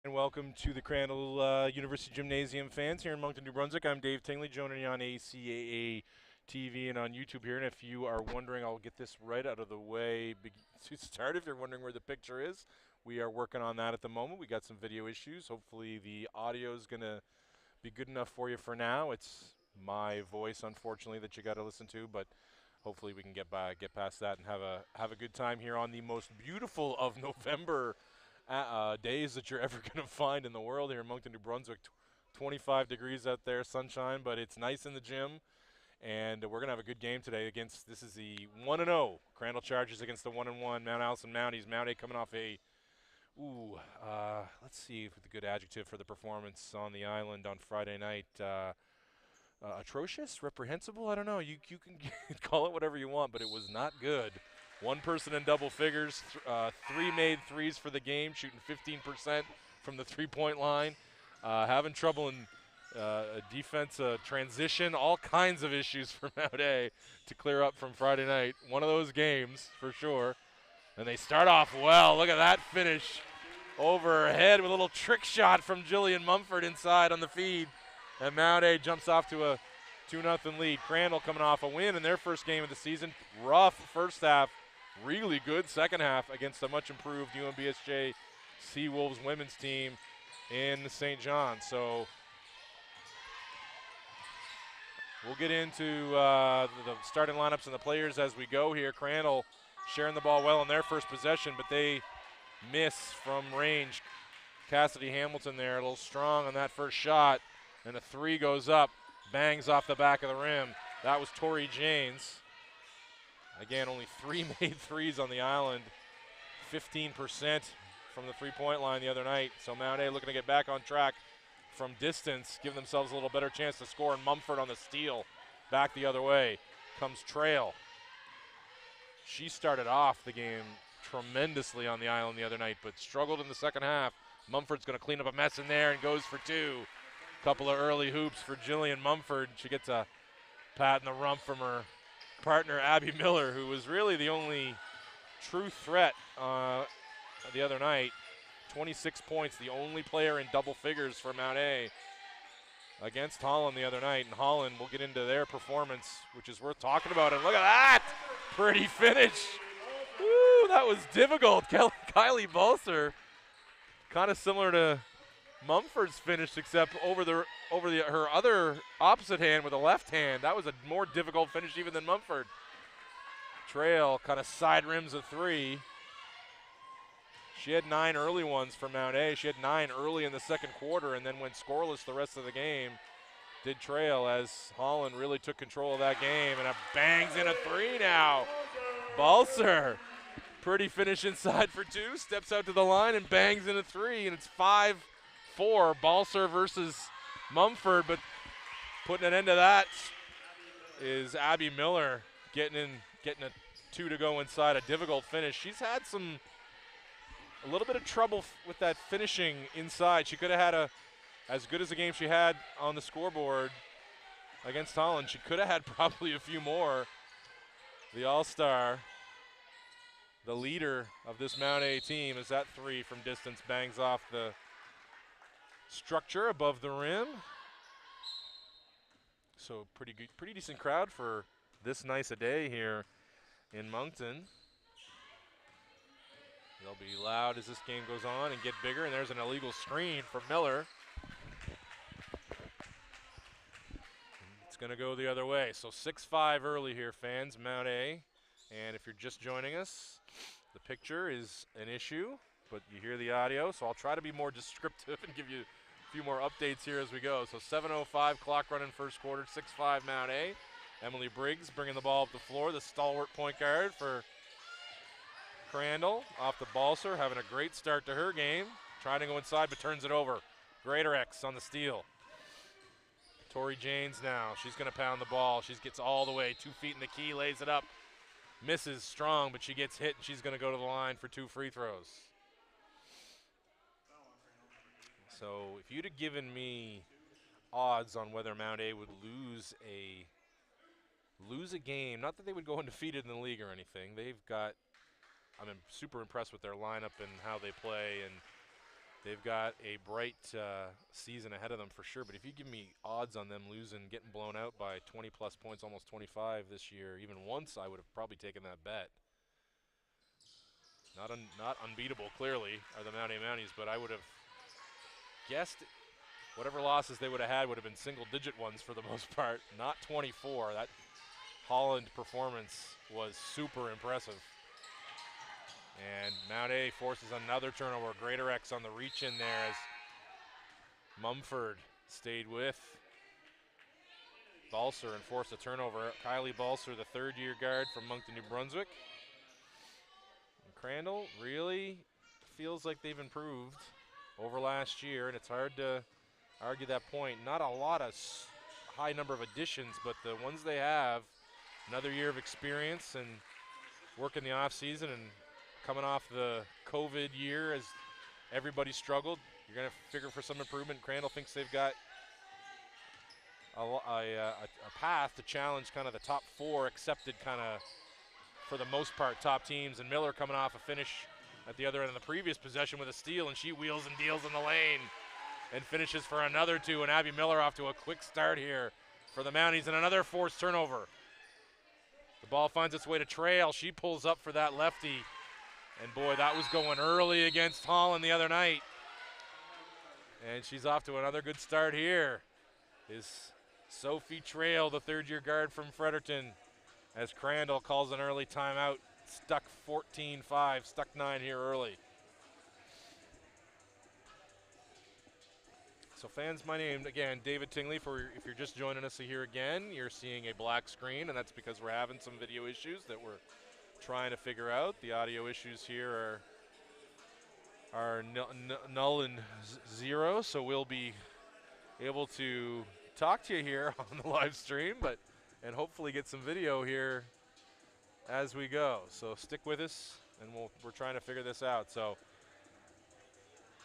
And welcome to the Crandall University Gymnasium fans here in Moncton, New Brunswick. I'm Dave Tingley, joining you on ACAA TV and on YouTube here. And if you are wondering, I'll get this right out of the way to start. If you're wondering where the picture is, we are working on that at the moment. We got some video issues. Hopefully the audio is going to be good enough for you for now. It's my voice, unfortunately, that you got to listen to, but hopefully we can get past that and have a good time here on the most beautiful of November days that you're ever going to find in the world here in Moncton, New Brunswick. 25 degrees out there, sunshine, but it's nice in the gym. And we're going to have a good game today against, this is the 1-0 Crandall Chargers against the 1-1 Mount Allison Mounties. Mount A coming off a, let's see if the good adjective for the performance on the island on Friday night. Atrocious, reprehensible, I don't know. You can call it whatever you want, but it was not good. One person in double figures, three made threes for the game, shooting 15% from the three-point line, having trouble in defense transition, all kinds of issues for Mount A to clear up from Friday night. One of those games for sure. And they start off well. Look at that finish overhead with a little trick shot from Jillian Mumford inside on the feed. And Mount A jumps off to a 2-0 lead. Crandall coming off a win in their first game of the season. Rough first half. Really good second half against a much improved UMBSJ Seawolves women's team in St. John. So we'll get into the starting lineups and the players as we go here. Crandall sharing the ball well in their first possession, but they miss from range. Cassidy Hamilton there, a little strong on that first shot, and the three goes up, bangs off the back of the rim. That was Tori Janes. Again, only three made threes on the island, 15% from the three-point line the other night. So Mount A looking to get back on track from distance, give themselves a little better chance to score, and Mumford on the steal. Back the other way comes Trail. She started off the game tremendously on the island the other night, but struggled in the second half. Mumford's going to clean up a mess in there and goes for two. Couple of early hoops for Jillian Mumford. She gets a pat in the rump from her partner Abby Miller, who was really the only true threat the other night. 26 points, the only player in double figures for Mount A against Holland the other night. And Holland, we'll get into their performance, which is worth talking about. And look at that! Pretty finish. Woo, that was difficult. Kylie Balser, kind of similar to Mumford's finish, except her other opposite hand with the left hand. That was a more difficult finish even than Mumford. Trail kind of side rims a three. She had 9 early ones for Mount A. She had 9 early in the second quarter and then went scoreless the rest of the game. Did Trail as Holland really took control of that game, and it bangs in a three now. Balser, pretty finish inside for two, steps out to the line and bangs in a three, and it's 5-4, Balser versus Mumford, but putting an end to that is Abby Miller getting a two to go inside, a difficult finish. She's had a little bit of trouble with that finishing inside. She could have had as good as a game she had on the scoreboard against Holland. She could have had probably a few more. The all-star, the leader of this Mount A team, as that three from distance bangs off the structure above the rim. So pretty decent crowd for this nice a day here in Moncton. They'll be loud as this game goes on and get bigger, and there's an illegal screen for Miller. It's going to go the other way. So 6-5 early here, fans, Mount A. And if you're just joining us, the picture is an issue, but you hear the audio, so I'll try to be more descriptive and give you a few more updates here as we go. So 7:05 clock running first quarter, 6-5 Mount A. Emily Briggs bringing the ball up the floor, the stalwart point guard for Crandall. Off the Balser, having a great start to her game. Trying to go inside, but turns it over. Greatorex on the steal. Tori Janes now, she's going to pound the ball. She gets all the way, 2 feet in the key, lays it up. Misses strong, but she gets hit, and she's going to go to the line for 2 free throws. So if you'd have given me odds on whether Mount A would lose a game, not that they would go undefeated in the league or anything. I'm super impressed with their lineup and how they play, and they've got a bright season ahead of them for sure. But if you give me odds on them losing, getting blown out by 20-plus points, almost 25 this year, even once, I would have probably taken that bet. Not unbeatable, clearly, are the Mount A Mounties, but I would have guessed whatever losses they would have had would have been single-digit ones for the most part, not 24. That Holland performance was super impressive. And Mount A forces another turnover. Greater X on the reach in there as Mumford stayed with Balser and forced a turnover. Kylie Balser, the third-year guard from Moncton, New Brunswick. And Crandall really feels like they've improved over last year, and it's hard to argue that point. Not a lot of high number of additions, but the ones they have, another year of experience and work in the off-season and coming off the COVID year as everybody struggled. You're going to figure for some improvement. Crandall thinks they've got a path to challenge kind of the top four accepted kind of, for the most part, top teams. And Miller coming off a finish at the other end of the previous possession with a steal, and she wheels and deals in the lane and finishes for another two. And Abby Miller off to a quick start here for the Mounties, and another forced turnover. The ball finds its way to Trail. She pulls up for that lefty. And boy, that was going early against Holland the other night. And she's off to another good start here. Is Sophie Trail, the third-year guard from Fredericton, as Crandall calls an early timeout. Stuck 14-5, stuck 9 here early. So fans, my name, again, David Tingley. If you're just joining us here again, you're seeing a black screen, and that's because we're having some video issues that we're trying to figure out. The audio issues here are null and zero, so we'll be able to talk to you here on the live stream, and hopefully get some video here as we go. So stick with us, and we're trying to figure this out. So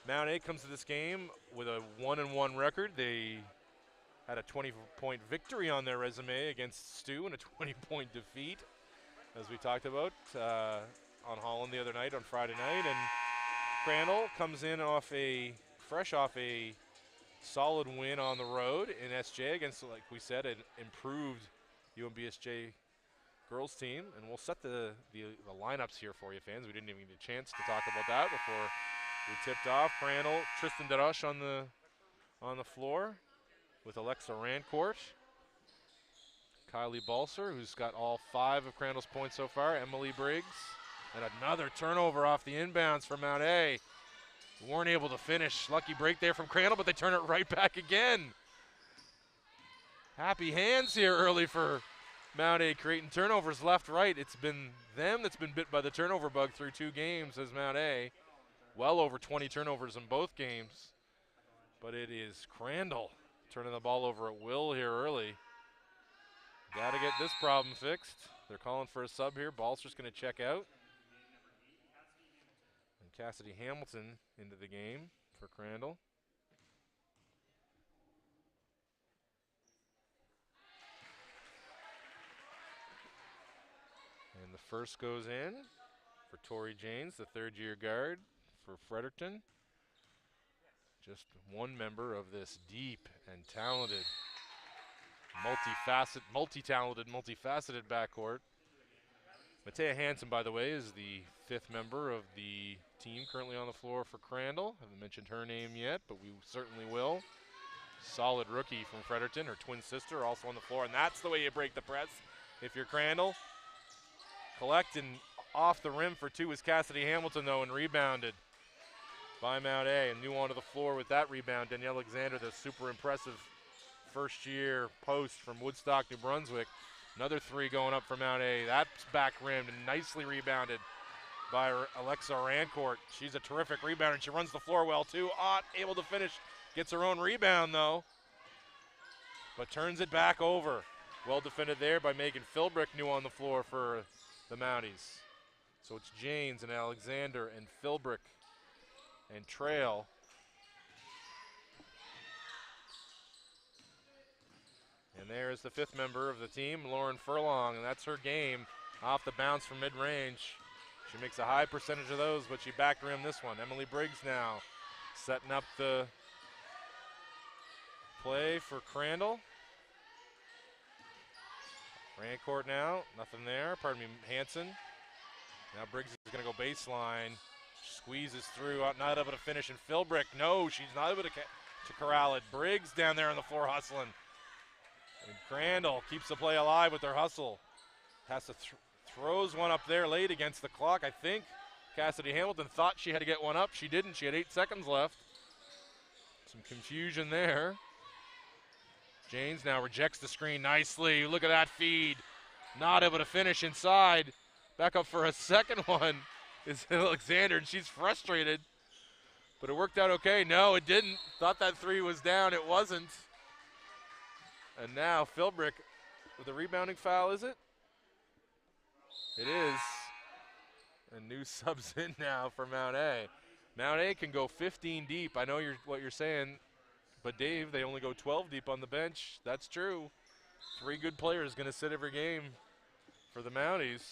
Mount A comes to this game with a 1-1 record. They had a 20-point victory on their resume against Stu and a 20-point defeat, as we talked about on Holland the other night, on Friday night. And Crandall comes in fresh off a solid win on the road in SJ against, like we said, an improved UMBSJ girls team. And we'll set the lineups here for you, fans. We didn't even get a chance to talk about that before we tipped off. Crandall, Tristan Daroche on the floor with Alexa Rancourt. Kylie Balser, who's got all 5 of Crandall's points so far. Emily Briggs. And another turnover off the inbounds for Mount A. Weren't able to finish. Lucky break there from Crandall, but they turn it right back again. Happy hands here early for Mount A, creating turnovers left, right. It's been them that's been bit by the turnover bug through 2 games as Mount A. Well over 20 turnovers in both games. But it is Crandall turning the ball over at will here early. Got to get this problem fixed. They're calling for a sub here. Balser's going to check out. And Cassidy Hamilton into the game for Crandall. And the first goes in for Tori Janes, the third-year guard for Fredericton. Just one member of this deep and talented, multi-faceted backcourt. Matea Hansen, by the way, is the 5th member of the team currently on the floor for Crandall. Haven't mentioned her name yet, but we certainly will. Solid rookie from Fredericton, her twin sister also on the floor, and that's the way you break the press if you're Crandall. Collecting off the rim for 2 is Cassidy Hamilton, though, and rebounded by Mount A, and new onto the floor with that rebound. Danielle Alexander, the super impressive first-year post from Woodstock, New Brunswick. Another 3 going up for Mount A. That's back-rimmed and nicely rebounded by Alexa Rancourt. She's a terrific rebounder, and she runs the floor well, too. Ott able to finish. Gets her own rebound, though, but turns it back over. Well defended there by Megan Philbrick, new on the floor for the Mounties. So it's Janes and Alexander and Philbrick and Trail. And there's the 5th member of the team, Lauren Furlong, and that's her game off the bounce from mid-range. She makes a high percentage of those, but she back rimmed this one. Emily Briggs now Setting up the play for Crandall. Rancourt now, nothing there. Pardon me, Hanson. Now Briggs is going to go baseline. Squeezes through, not able to finish. And Philbrick, no, she's not able to corral it. Briggs down there on the floor hustling. And Crandall keeps the play alive with their hustle. Has to throws one up there late against the clock, I think. Cassidy Hamilton thought she had to get one up. She didn't. She had 8 seconds left. Some confusion there. Janes now rejects the screen nicely. Look at that feed. Not able to finish inside. Back up for a second one is Alexander, and she's frustrated. But it worked out okay. No, it didn't. Thought that 3 was down. It wasn't. And now Philbrick with a rebounding foul, is it? It is. And new subs in now for Mount A. Mount A can go 15 deep. I know what you're saying. But Dave, they only go 12 deep on the bench. That's true. 3 good players going to sit every game for the Mounties.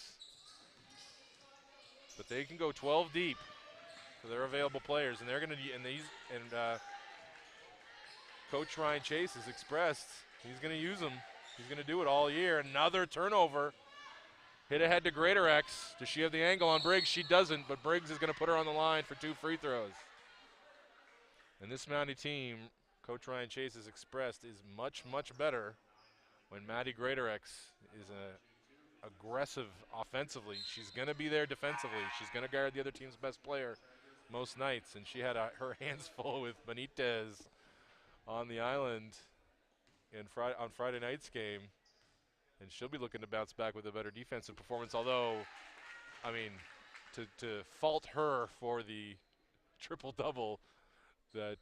But they can go 12 deep for their available players, and they're going to Coach Ryan Chase has expressed he's going to use them. He's going to do it all year. Another turnover. Hit ahead to Greater X. Does she have the angle on Briggs? She doesn't, but Briggs is going to put her on the line for 2 free throws. And this Mountie team, Coach Ryan Chase has expressed, is much, much better when Maddie Greaterex is aggressive offensively. She's going to be there defensively. She's going to guard the other team's best player most nights, and she had her hands full with Benitez on the island on Friday night's game, and she'll be looking to bounce back with a better defensive performance, although, I mean, to fault her for the triple-double that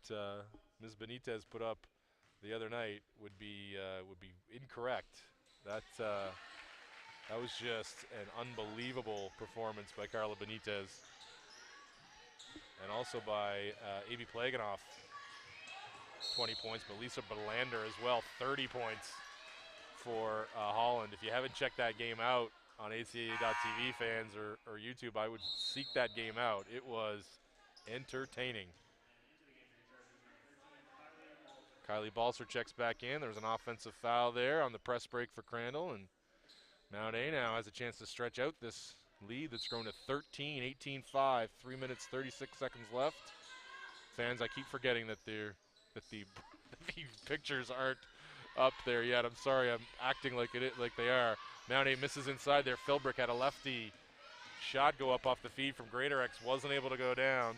Ms. Benitez put up the other night would be incorrect. That was just an unbelievable performance by Carla Benitez, and also by A.B. Plaganoff, 20 points, but Lisa Belander as well, 30 points for Holland. If you haven't checked that game out on ACAA.TV, fans or YouTube, I would seek that game out. It was entertaining. Kylie Balser checks back in. There was an offensive foul there on the press break for Crandall, and Mount A now has a chance to stretch out this lead that's grown to 13, 18-5, 3 minutes, 36 seconds left. Fans, I keep forgetting that the pictures aren't up there yet. I'm sorry, I'm acting like they are. Mount A misses inside there. Philbrick had a lefty shot go up off the feed from Greater X, wasn't able to go down.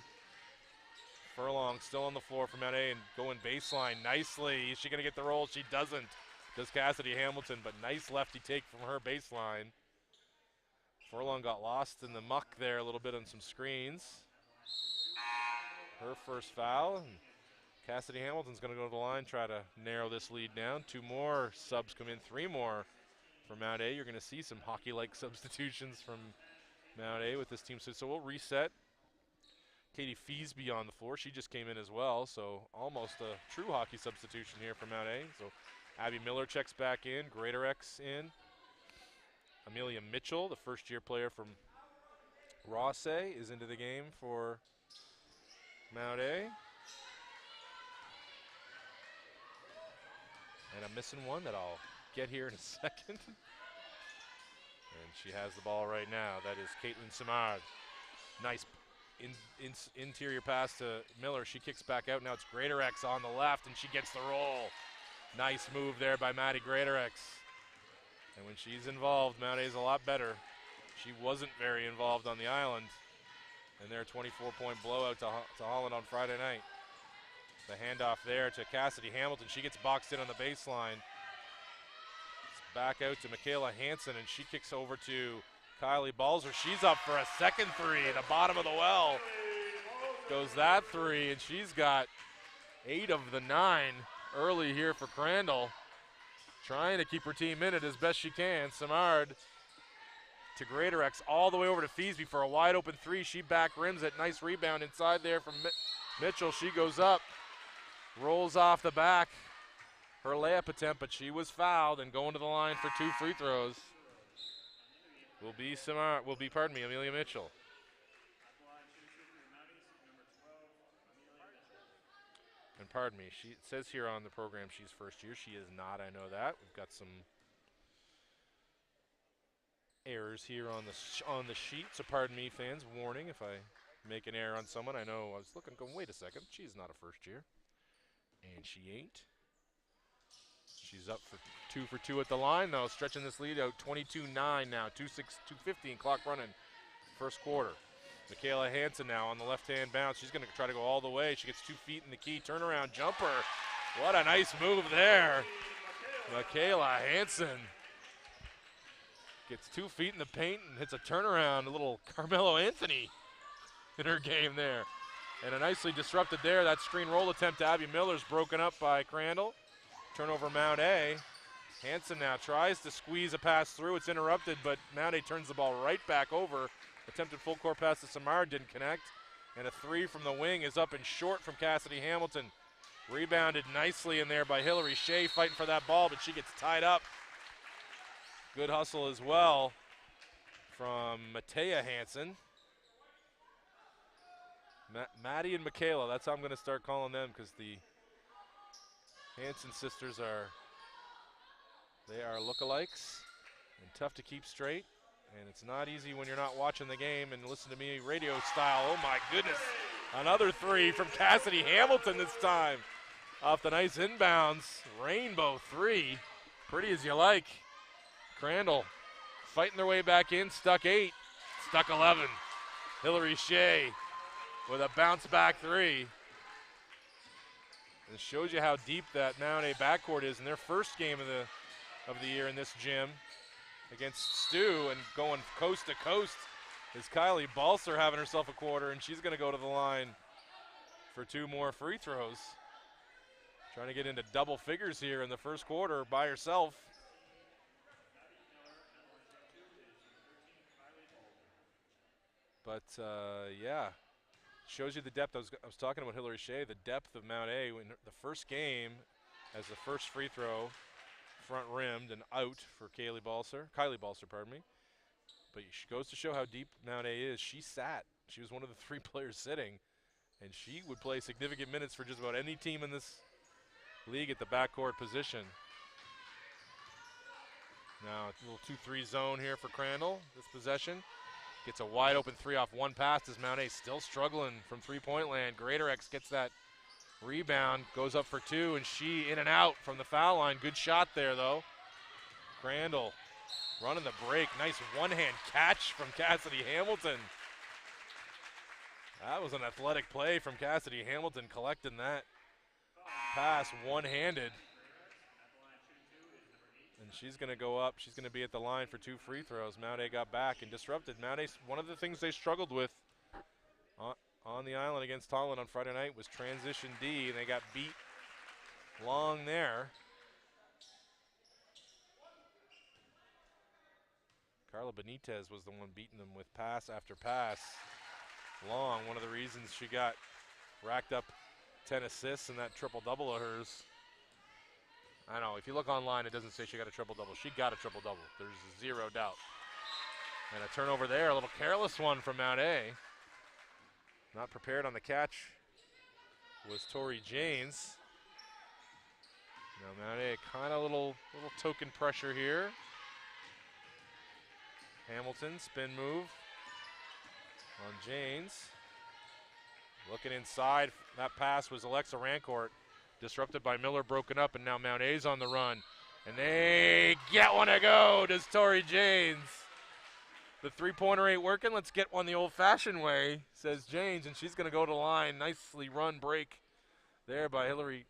Furlong still on the floor for Mount A and going baseline nicely. Is she going to get the roll? She doesn't. Does Cassidy Hamilton, but nice lefty take from her baseline. Furlong got lost in the muck there a little bit on some screens. Her first foul. And Cassidy Hamilton's going to go to the line, try to narrow this lead down. 2 more subs come in, 3 more for Mount A. You're going to see some hockey-like substitutions from Mount A with this team. So we'll reset. Katie Feesby on the floor. She just came in as well, so almost a true hockey substitution here for Mount A. So Abby Miller checks back in. Greater X in. Amelia Mitchell, the first-year player from Rossay, is into the game for Mount A. And I'm missing one that I'll get here in a second. And she has the ball right now. That is Caitlin Simard. Nice interior pass to Miller. She kicks back out. Now it's Greater X on the left, and she gets the roll. Nice move there by Maddie Greater X. And when she's involved, Mount A's a lot better. She wasn't very involved on the island. And their 24-point blowout to Holland on Friday night. The handoff there to Cassidy Hamilton. She gets boxed in on the baseline. It's back out to Michaela Hansen, and she kicks over to Kylie Balser. She's up for a second 3, the bottom of the well. Goes that 3, and she's got 8 of the 9 early here for Crandall. Trying to keep her team in it as best she can. Simard to Greater X all the way over to Feesby for a wide open 3. She back rims it. Nice rebound inside there from Mitchell. She goes up, rolls off the back. Her layup attempt, but she was fouled and going to the line for 2 free throws. Amelia Mitchell. And pardon me, it says here on the program she's first year. She is not, I know that. We've got some errors here on the sheet, so pardon me, fans. Warning if I make an error on someone. I know I was looking, going, wait a second, she's not a first year. And she ain't. She's up for 2 for 2 at the line, though, stretching this lead out 22-9 now, 2:15 clock running, first quarter. Michaela Hansen now on the left-hand bounce. She's going to try to go all the way. She gets 2 feet in the key, turnaround jumper. What a nice move there. Michaela Hansen gets 2 feet in the paint and hits a turnaround, a little Carmelo Anthony in her game there. And a nicely disrupted there. That screen roll attempt to Abby Miller's broken up by Crandall. Turnover Mount A. Hansen now tries to squeeze a pass through. It's interrupted, but Mount A turns the ball right back over. Attempted full court pass to Samar, didn't connect. And a 3 from the wing is up and short from Cassidy Hamilton. Rebounded nicely in there by Hillary Shea, fighting for that ball, but she gets tied up. Good hustle as well from Matea Hansen. Maddie and Michaela, that's how I'm going to start calling them, because the Hansen sisters they are lookalikes and tough to keep straight. And it's not easy when you're not watching the game and listen to me radio style. Oh my goodness, another 3 from Cassidy Hamilton this time. Off the nice inbounds, rainbow 3, pretty as you like. Crandall fighting their way back in, stuck 8, stuck 11. Hillary Shea with a bounce back 3. It shows you how deep that Mount A backcourt is in their first game of the year in this gym against Stu, and going coast to coast is Kylie Balser having herself a quarter, and she's going to go to the line for 2 more free throws. Trying to get into double figures here in the first quarter by herself. But, yeah, shows you the depth. I was talking about Hillary Shea, the depth of Mount A. In the first game, as the first free throw, front rimmed and out for Kylie Balser, pardon me. But she goes to show how deep Mount A is. She sat. She was one of the 3 players sitting, and she would play significant minutes for just about any team in this league at the backcourt position. Now a little 2-3 zone here for Crandall. This possession gets a wide open 3 off one pass as Mount A still struggling from 3-point land. Greatorex gets that rebound, goes up for 2, and she in and out from the foul line. Good shot there though. Crandall running the break. Nice one-hand catch from Cassidy Hamilton. That was an athletic play from Cassidy Hamilton, collecting that pass one-handed. And she's going to go up. She's going to be at the line for 2 free throws. Mount A got back and disrupted. Mount A, one of the things they struggled with on the island against Holland on Friday night was transition D, and they got beat long there. Carla Benitez was the one beating them with pass after pass. Long, one of the reasons she got racked up 10 assists in that triple-double of hers. I know, if you look online, it doesn't say she got a triple-double. She got a triple-double. There's 0 doubt. And a turnover there, a little careless one from Mount A. Not prepared on the catch was Tori Janes. Now Mount A, kind of little token pressure here. Hamilton, spin move on Janes. Looking inside, that pass was Alexa Rancourt. Disrupted by Miller, broken up, and now Mount A's on the run. And they get one to go, does Tori Janes. The 3-pointer ain't working, let's get one the old-fashioned way, says Janes, and she's going to go to the line. Nicely run break there by Hillary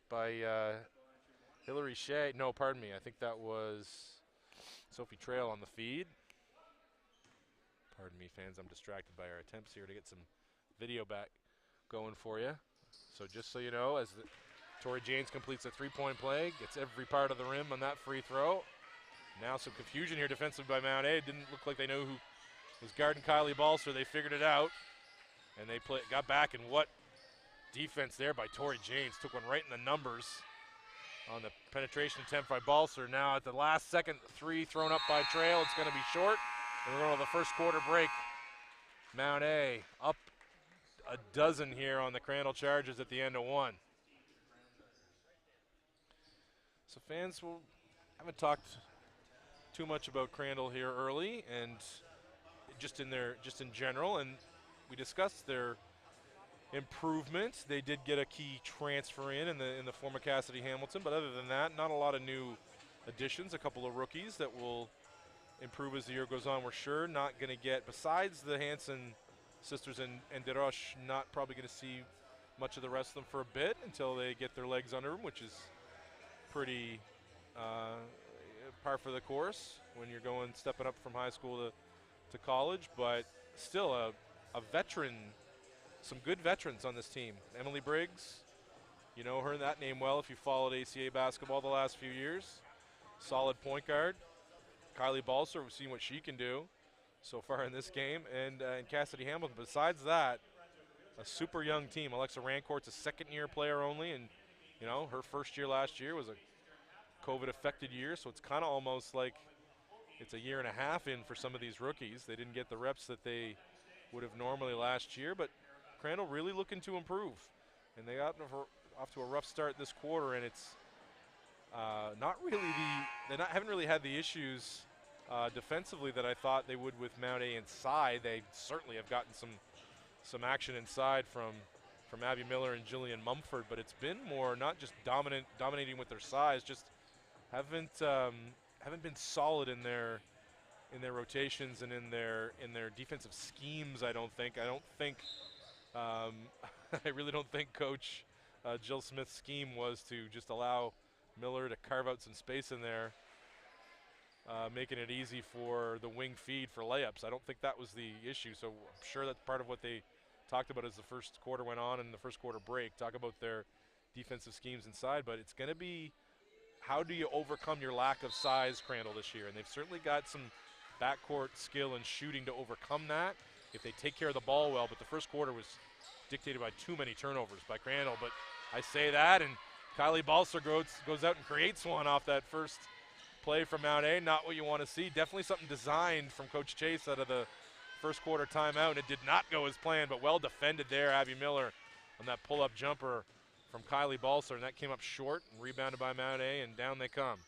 Shea. No, pardon me, I think that was Sophie Trail on the feed. Pardon me, fans, I'm distracted by our attempts here to get some video back going for you. So just so you know, as Tori Janes completes a 3-point play, gets every part of the rim on that free throw. Now some confusion here defensively by Mount A. It didn't look like they knew who was guarding Kylie Balser. They figured it out, and they got back, and what defense there by Tori Janes. Took one right in the numbers on the penetration attempt by Balser. Now at the last second, 3 thrown up by Trail. It's going to be short. And we're going to the first quarter break. Mount A up a dozen here on the Crandall Chargers at the end of 1. So fans haven't talked too much about Crandall here early, and just in general, and we discussed their improvement. They did get a key transfer in the form of Cassidy Hamilton, but other than that, not a lot of new additions. A couple of rookies that will improve as the year goes on. We're sure not going to get, besides the Hansen sisters and Deroche, not probably going to see much of the rest of them for a bit until they get their legs under them, which is pretty par for the course when you're stepping up from high school to college. But still a veteran, some good veterans on this team. Emily Briggs, you know her, that name well if you followed ACA basketball the last few years. Solid point guard. Kylie Balser, we've seen what she can do so far in this game, and Cassidy Hamilton. Besides that, a super young team. Alexa Rancourt's a second-year player only, and you know her first year last year was a COVID-affected year, so it's kind of almost like it's a year and a half in for some of these rookies. They didn't get the reps that they would have normally last year, but Crandall really looking to improve, and they got off to a rough start this quarter, and it's not really haven't really had the issues defensively that I thought they would with Mount A inside. They certainly have gotten some action inside from Abby Miller and Jillian Mumford, but it's been more not just dominating with their size, just haven't been solid in their rotations and in their defensive schemes. I don't think I really don't think Coach Jill Smith's scheme was to just allow Miller to carve out some space in there, making it easy for the wing feed for layups. I don't think that was the issue, so I'm sure that's part of what they talked about as the first quarter went on and the first quarter break. Talk about their defensive schemes inside, but it's going to be how do you overcome your lack of size, Crandall, this year? And they've certainly got some backcourt skill and shooting to overcome that if they take care of the ball well, but the first quarter was dictated by too many turnovers by Crandall. But I say that, and Kylie Balser goes out and creates one off that first play from Mount A. Not what you want to see. Definitely something designed from Coach Chase out of the first quarter timeout. It did not go as planned, but well defended there. Abby Miller on that pull-up jumper from Kylie Balser, and that came up short and rebounded by Mount A, and down they come.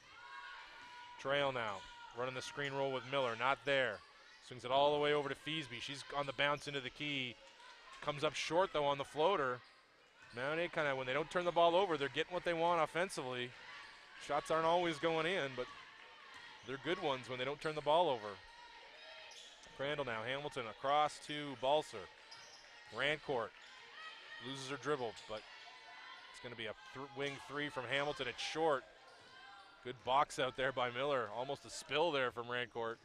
Trail now, running the screen roll with Miller, not there. Swings it all the way over to Feasby. She's on the bounce into the key. Comes up short, though, on the floater. Mount A kind of, when they don't turn the ball over, they're getting what they want offensively. Shots aren't always going in, but they're good ones when they don't turn the ball over. Crandall now, Hamilton across to Balser. Rancourt loses her dribble, but it's going to be a wing three from Hamilton. It's short. Good box out there by Miller. Almost a spill there from Rancourt.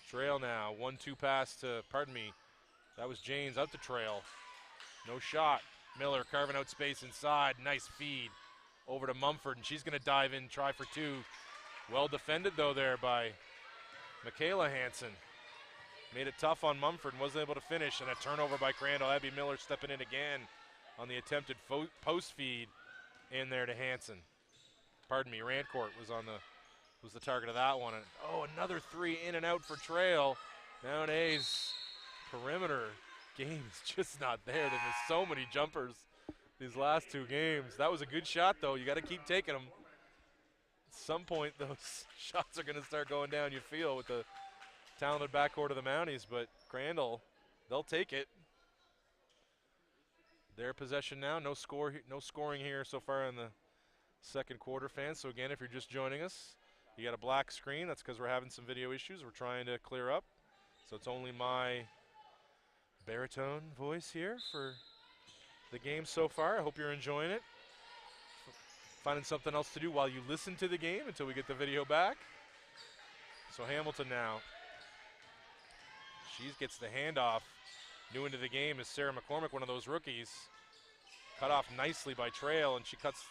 Trail now, 1-2 pass to, that was James out to Trail. No shot. Miller carving out space inside. Nice feed over to Mumford, and she's going to dive in, try for two. Well defended, though, there by Michaela Hansen. Made it tough on Mumford and wasn't able to finish, and a turnover by Crandall. Abby Miller stepping in again on the attempted post feed in there to Hansen. Rancourt was the target of that one. And, another three in and out for Trail. Mount A's perimeter game's just not there. There's been so many jumpers these last two games. That was a good shot, though. You got to keep taking them. At some point, those shots are going to start going down, you feel, with the talented backcourt of the Mounties. But Crandall, they'll take it. Their possession now. No scoring here so far in the second quarter, fans. So again, if you're just joining us, you got a black screen. That's because we're having some video issues we're trying to clear up. So it's only my baritone voice here for the game so far. I hope you're enjoying it. Finding something else to do while you listen to the game until we get the video back. So Hamilton now. She gets the handoff. New into the game is Sarah McCormick, one of those rookies. Cut off nicely by Trail, and she cuts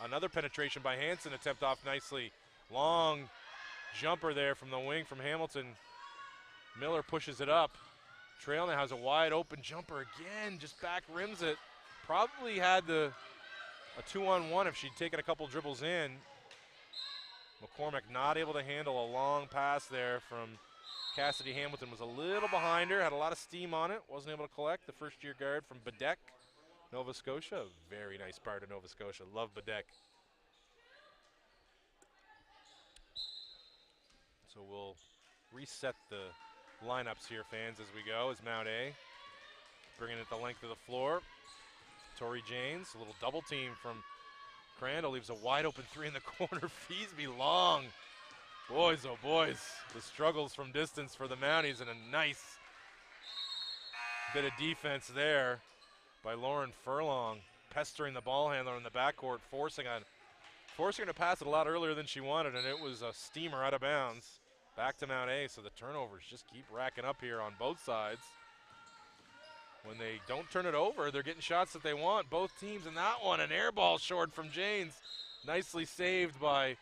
another penetration by Hansen, attempt off nicely. Long jumper there from the wing from Hamilton. Miller pushes it up. Trail now has a wide open jumper again, just back rims it. Probably had a 2-on-1 if she'd taken a couple dribbles in. McCormick not able to handle a long pass there from Cassidy Hamilton. Was a little behind her, had a lot of steam on it, wasn't able to collect. The first-year guard from Bedeck, Nova Scotia. A very nice part of Nova Scotia. Love Bedeck. So we'll reset the lineups here, fans, as we go, as Mount A bringing it the length of the floor. Tori Janes, a little double team from Crandall, leaves a wide open three in the corner. Feesby long. Boys, oh boys, the struggles from distance for the Mounties, and a nice bit of defense there by Lauren Furlong, pestering the ball handler in the backcourt, forcing her to pass it a lot earlier than she wanted, and it was a steamer out of bounds. Back to Mount A, so the turnovers just keep racking up here on both sides. When they don't turn it over, they're getting shots that they want, both teams. And that one, an air ball short from Janes. Nicely saved by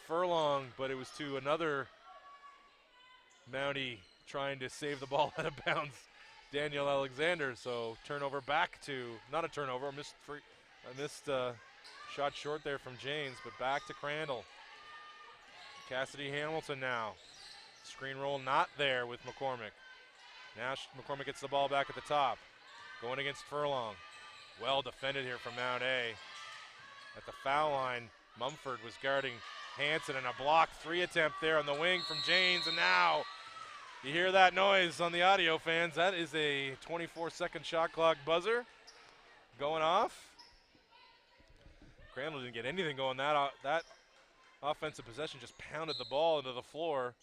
Furlong, but it was to another Mountie trying to save the ball out of bounds, Daniel Alexander. So turnover back to, not a turnover, a missed shot short there from Janes, but back to Crandall. Cassidy Hamilton now. Screen roll not there with McCormick. Now McCormick gets the ball back at the top. Going against Furlong. Well defended here from Mount A. At the foul line, Mumford was guarding Hanson, and a block three attempt there on the wing from Janes. And now you hear that noise on the audio, fans. That is a 24-second shot clock buzzer going off. Crandall didn't get anything going. That offensive possession just pounded the ball into the floor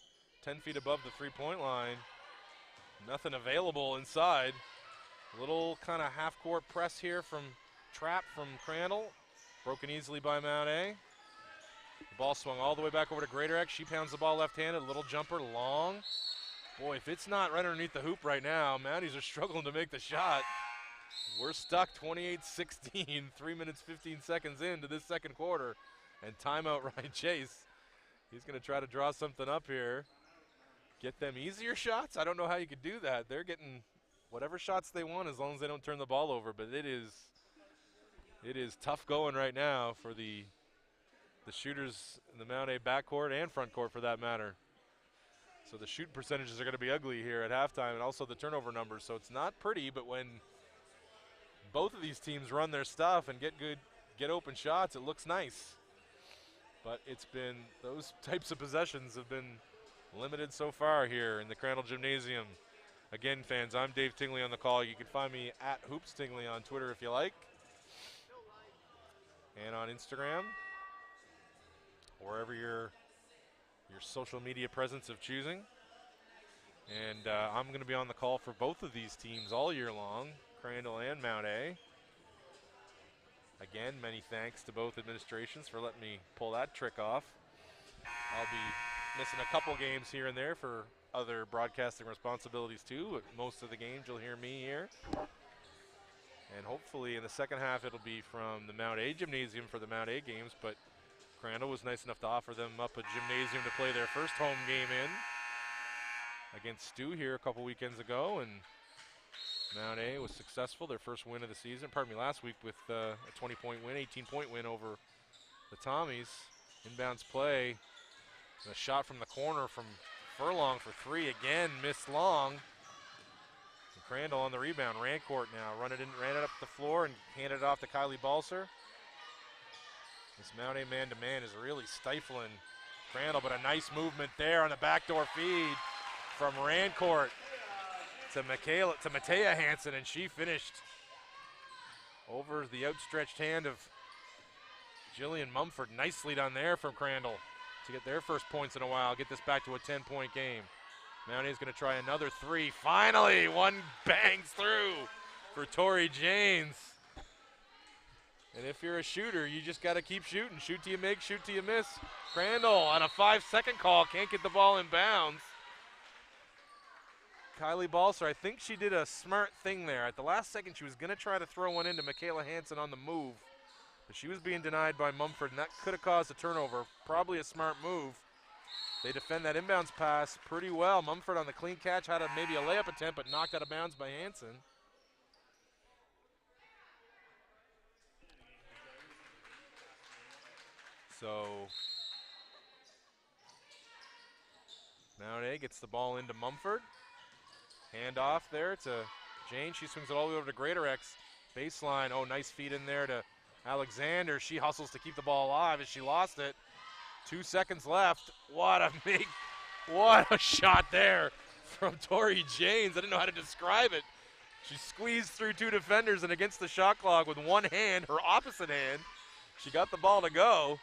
10 feet above the three-point line. Nothing available inside. A little kind of half-court press here from Trapp from Crandall. Broken easily by Mount A. The ball swung all the way back over to Greatorex. She pounds the ball left-handed. Little jumper, long. Boy, if it's not right underneath the hoop right now, Mounties are struggling to make the shot. We're stuck 28-16, 3 minutes, 15 seconds into this second quarter. And timeout Ryan Chase. He's going to try to draw something up here. Get them easier shots? I don't know how you could do that. They're getting whatever shots they want as long as they don't turn the ball over. But it is tough going right now for the shooters in the Mount A backcourt and front court for that matter. So the shoot percentages are going to be ugly here at halftime, and also the turnover numbers. So it's not pretty, but when both of these teams run their stuff and get open shots, it looks nice. But it's been, those types of possessions have been limited so far here in the Crandall Gymnasium. Again, fans, I'm Dave Tingley on the call. You can find me at Hoops Tingley on Twitter if you like, and on Instagram, wherever your social media presence of choosing. And I'm going to be on the call for both of these teams all year long, Crandall and Mount A. Again, many thanks to both administrations for letting me pull that trick off. I'll be missing a couple games here and there for other broadcasting responsibilities too, but most of the games you'll hear me here. And hopefully in the second half it'll be from the Mount A Gymnasium for the Mount A games, but Crandall was nice enough to offer them up a gymnasium to play their first home game in against Stu here a couple weekends ago, and Mount A was successful, their first win of the season, last week with a 20-point win, 18-point win over the Tommies. Inbounds play, and a shot from the corner from Furlong for three, again missed long. And Crandall on the rebound, Rancourt now, ran it up the floor and handed it off to Kylie Balser. This Mount A man-to-man is really stifling Crandall, but a nice movement there on the backdoor feed from Rancourt to Matea Hansen, and she finished over the outstretched hand of Jillian Mumford. Nicely done there from Crandall to get their first points in a while, get this back to a 10-point game. Mount A's going to try another three. Finally, one bangs through for Tori Janes. And if you're a shooter, you just got to keep shooting. Shoot till you make, shoot till you miss. Crandall on a 5-second call, can't get the ball in bounds. Kylie Balser, I think she did a smart thing there. At the last second, she was going to try to throw one into Michaela Hansen on the move, but she was being denied by Mumford, and that could have caused a turnover. Probably a smart move. They defend that inbounds pass pretty well. Mumford on the clean catch had maybe a layup attempt, but knocked out of bounds by Hansen. So Mount A gets the ball into Mumford. Hand off there to Jane. She swings it all the way over to Greatorex. Baseline. Oh, nice feed in there to Alexander. She hustles to keep the ball alive as she lost it. 2 seconds left. What a big What a shot there from Tori Janes. I didn't know how to describe it. She squeezed through two defenders and against the shot clock with one hand, her opposite hand. She got the ball to go.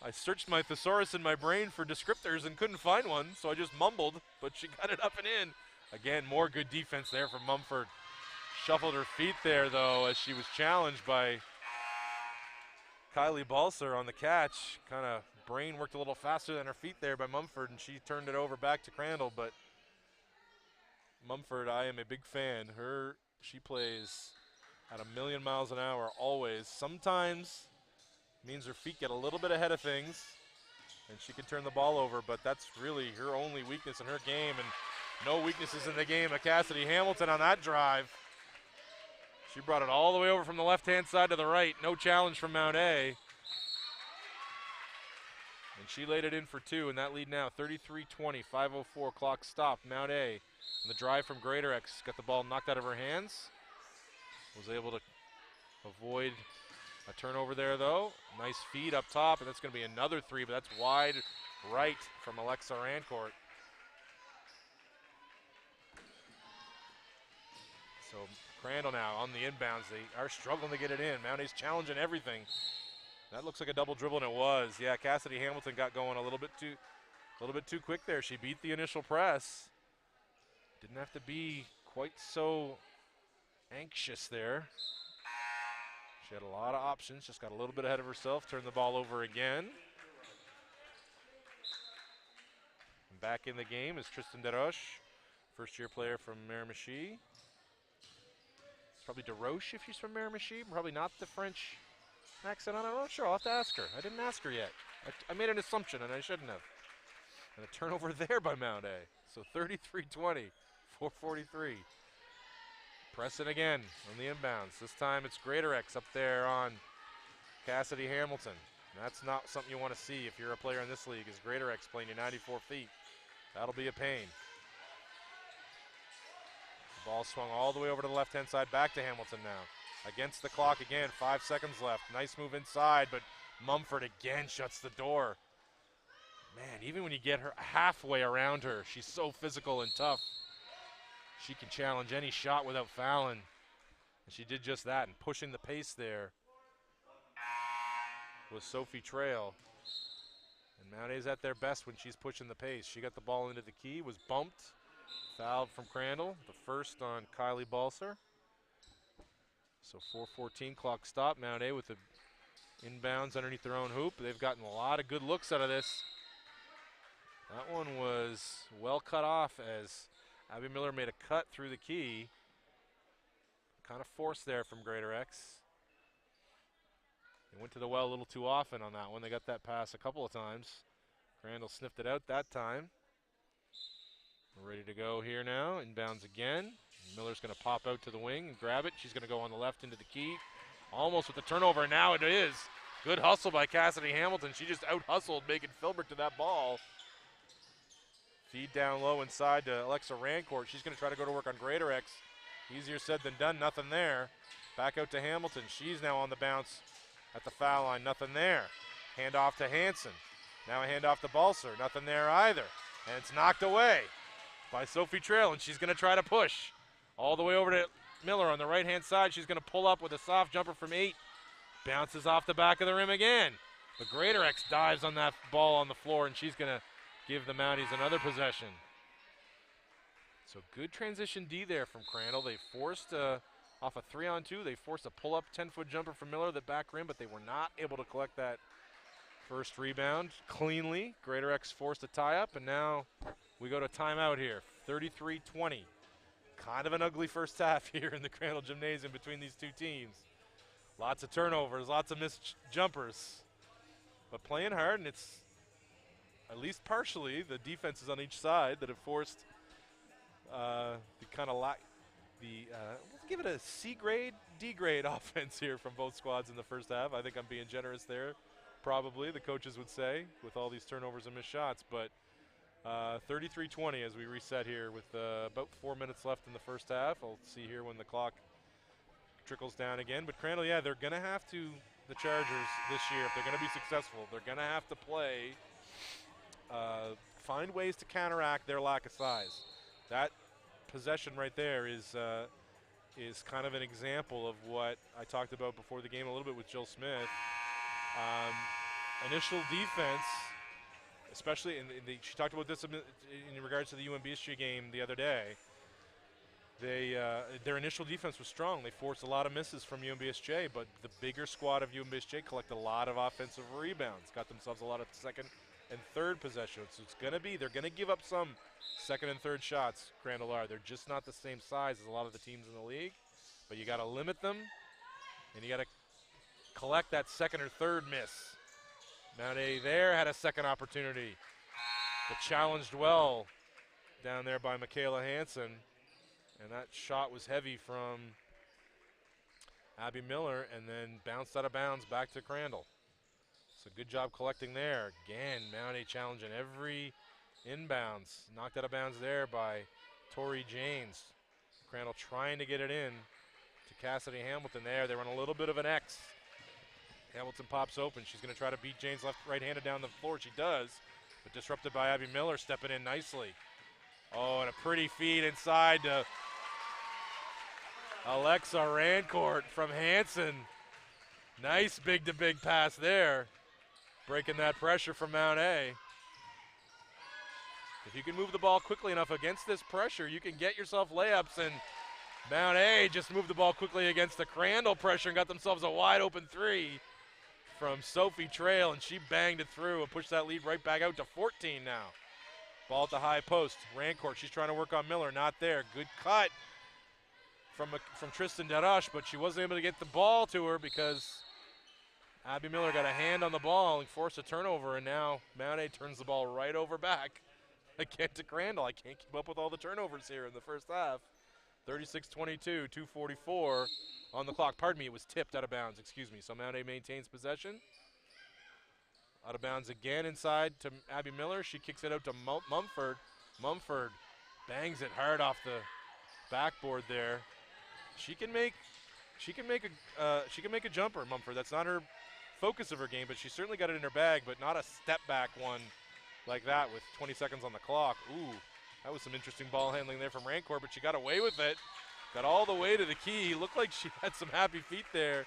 I searched my thesaurus in my brain for descriptors and couldn't find one, so I just mumbled, but she got it up and in. Again, more good defense there from Mumford. Shuffled her feet there, though, as she was challenged by Kylie Balser on the catch. Kind of brain worked a little faster than her feet there by Mumford, and she turned it over back to Crandall, but Mumford, I am a big fan. She plays at 1,000,000 miles an hour always. Sometimes means her feet get a little bit ahead of things, and she can turn the ball over, but that's really her only weakness in her game, and no weaknesses in the game of Cassidy Hamilton on that drive. She brought it all the way over from the left-hand side to the right. No challenge from Mount A. And she laid it in for two, and that lead now 33-20, 5:04 clock stop. Mount A, and the drive from Greatorex, got the ball knocked out of her hands. Was able to avoid a turnover there, though. Nice feed up top, and that's going to be another three, but that's wide right from Alexa Rancourt. So Crandall now on the inbounds. They are struggling to get it in. Mount A's challenging everything. That looks like a double dribble, and it was. Yeah, Cassidy Hamilton got going a little bit too quick there. She beat the initial press. Didn't have to be quite so anxious there. She had a lot of options, just got a little bit ahead of herself, turned the ball over again. And back in the game is Tristan Desroches, first-year player from Miramichi. It's probably Desroches if she's from Miramichi, probably not the French accent on it. I'm not sure, I'll have to ask her. I didn't ask her yet. I made an assumption, and I shouldn't have. And a turnover there by Mount A. So 33-20, 4:43. Pressing again on the inbounds. This time it's Greatorex up there on Cassidy Hamilton. And that's not something you want to see if you're a player in this league, is Greatorex playing you 94 feet. That'll be a pain. The ball swung all the way over to the left-hand side, back to Hamilton now. Against the clock again, 5 seconds left. Nice move inside, but Mumford again shuts the door. Man, even when you get her halfway around her, she's so physical and tough. She can challenge any shot without fouling. And she did just that, and pushing the pace there was Sophie Trail. And Mount A's at their best when she's pushing the pace. She got the ball into the key, was bumped, fouled from Crandall, the first on Kylie Balser. So 4:14 clock stop. Mount A with the inbounds underneath their own hoop. They've gotten a lot of good looks out of this. That one was well cut off as Abby Miller made a cut through the key. Kind of forced there from Greatorex. They went to the well a little too often on that one. They got that pass a couple of times. Crandall sniffed it out that time. We're ready to go here now. Inbounds again. Miller's going to pop out to the wing and grab it. She's going to go on the left into the key. Almost with the turnover. Now it is. Good hustle by Cassidy Hamilton. She just out-hustled Megan Filbert to that ball. Feed down low inside to Alexa Rancourt. She's going to try to go to work on Greatorex. Easier said than done. Nothing there. Back out to Hamilton. She's now on the bounce at the foul line. Nothing there. Hand off to Hansen. Now a hand off to Balser. Nothing there either. And it's knocked away by Sophie Trail, and she's going to try to push all the way over to Miller on the right-hand side. She's going to pull up with a soft jumper from 8. Bounces off the back of the rim again. But Greatorex dives on that ball on the floor, and she's going to give the Mounties another possession. So good transition D there from Crandall. They forced off a 3-on-2. They forced a pull-up 10-foot jumper from Miller, the back rim, but they were not able to collect that first rebound cleanly. Greatorex forced a tie-up, and now we go to timeout here. 33-20. Kind of an ugly first half here in the Crandall Gymnasium between these two teams. Lots of turnovers, lots of missed jumpers. But playing hard, and it's at least partially the defenses on each side that have forced the kind of we'll give it a C grade, D grade offense here from both squads in the first half. I think I'm being generous there, probably, the coaches would say, with all these turnovers and missed shots. But 33-20 as we reset here with about 4 minutes left in the first half. I'll see here when the clock trickles down again. But Crandall, yeah, they're going to have to, the Chargers this year, if they're going to be successful, they're going to have to play find ways to counteract their lack of size. That possession right there is kind of an example of what I talked about before the game a little bit with Jill Smith. Initial defense, especially she talked about this in regards to the UMBSG game the other day. Their initial defense was strong. They forced a lot of misses from UMBSJ, but the bigger squad of UMBSJ collected a lot of offensive rebounds, got themselves a lot of second and third possessions. So they're going to give up some second and third shots, Crandall are. They're just not the same size as a lot of the teams in the league, but you got to limit them, and you got to collect that second or third miss. Mount A there had a second opportunity, but challenged well down there by Michaela Hansen. And that shot was heavy from Abby Miller and then bounced out of bounds back to Crandall. So good job collecting there. Again, Mount A challenging every inbounds. Knocked out of bounds there by Tori Janes. Crandall trying to get it in to Cassidy Hamilton there. They run a little bit of an X. Hamilton pops open. She's going to try to beat Janes right-handed down the floor. She does, but disrupted by Abby Miller stepping in nicely. Oh, and a pretty feed inside to Alexa Rancourt from Hansen. Nice big-to-big pass there, breaking that pressure from Mount A. If you can move the ball quickly enough against this pressure, you can get yourself layups, and Mount A just moved the ball quickly against the Crandall pressure and got themselves a wide-open three from Sophie Trail, and she banged it through and pushed that lead right back out to 14 now. Ball at the high post. Rancourt, she's trying to work on Miller. Not there. Good cut from Tristan Darash, but she wasn't able to get the ball to her because Abby Miller got a hand on the ball and forced a turnover, and now Mount A turns the ball right over back again to Crandall. I can't keep up with all the turnovers here in the first half. 36-22, 2:44 on the clock. Pardon me, it was tipped out of bounds. Excuse me. So Mount A maintains possession. Out of bounds again inside to Abby Miller. She kicks it out to Mumford. Mumford bangs it hard off the backboard there. She can make a jumper, Mumford. That's not her focus of her game, but she certainly got it in her bag, but not a step back one like that with 20 seconds on the clock. Ooh, that was some interesting ball handling there from Rancourt, but she got away with it. Got all the way to the key. Looked like she had some happy feet there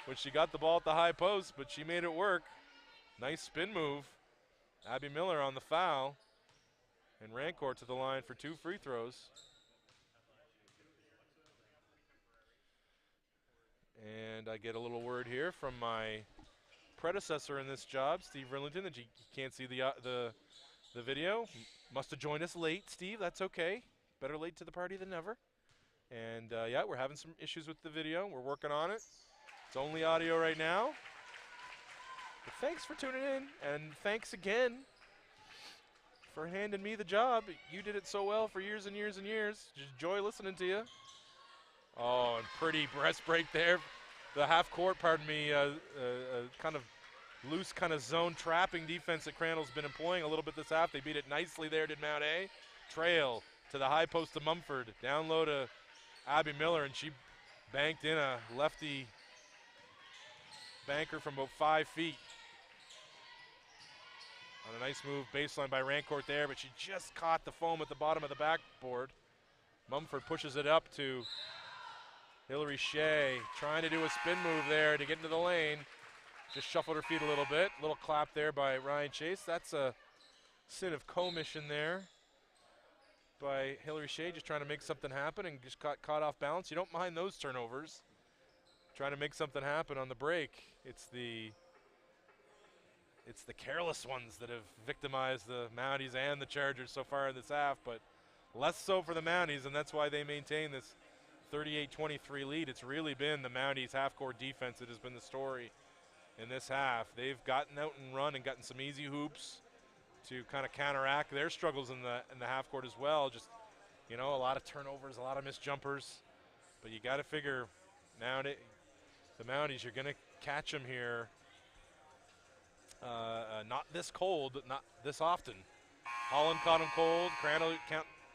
when she got the ball at the high post, but she made it work. Nice spin move. Abby Miller on the foul. And Rancourt to the line for 2 free throws. And I get a little word here from my predecessor in this job, Steve Ridlington, that you can't see the video. Must have joined us late, Steve. That's okay. Better late to the party than never. And yeah, we're having some issues with the video. We're working on it. It's only audio right now. But thanks for tuning in, and thanks again for handing me the job. You did it so well for years and years and years. Just enjoy listening to you. Oh, and pretty breast break there. The half court, pardon me, kind of loose kind of zone trapping defense that Crandall's been employing a little bit this half. They beat it nicely there, did Mount A. Trail to the high post to Mumford. Down low to Abby Miller, and she banked in a lefty banker from about 5 feet. On a nice move, baseline by Rancourt there, but she just caught the foam at the bottom of the backboard. Mumford pushes it up to Hillary Shea, trying to do a spin move there to get into the lane. Just shuffled her feet a little bit. Little clap there by Ryan Chase. That's a sin of commission there by Hillary Shea, just trying to make something happen and just got caught off balance. You don't mind those turnovers. Trying to make something happen on the break. It's the careless ones that have victimized the Mounties and the Chargers so far in this half, but less so for the Mounties, and that's why they maintain this 38-23 lead. It's really been the Mounties half-court defense that has been the story in this half. They've gotten out and run and gotten some easy hoops to kind of counteract their struggles in the half-court as well. Just, you know, a lot of turnovers, a lot of missed jumpers, but you got to figure the Mounties, you're going to catch them here. Not this cold, not this often. Holland caught him cold. Crandall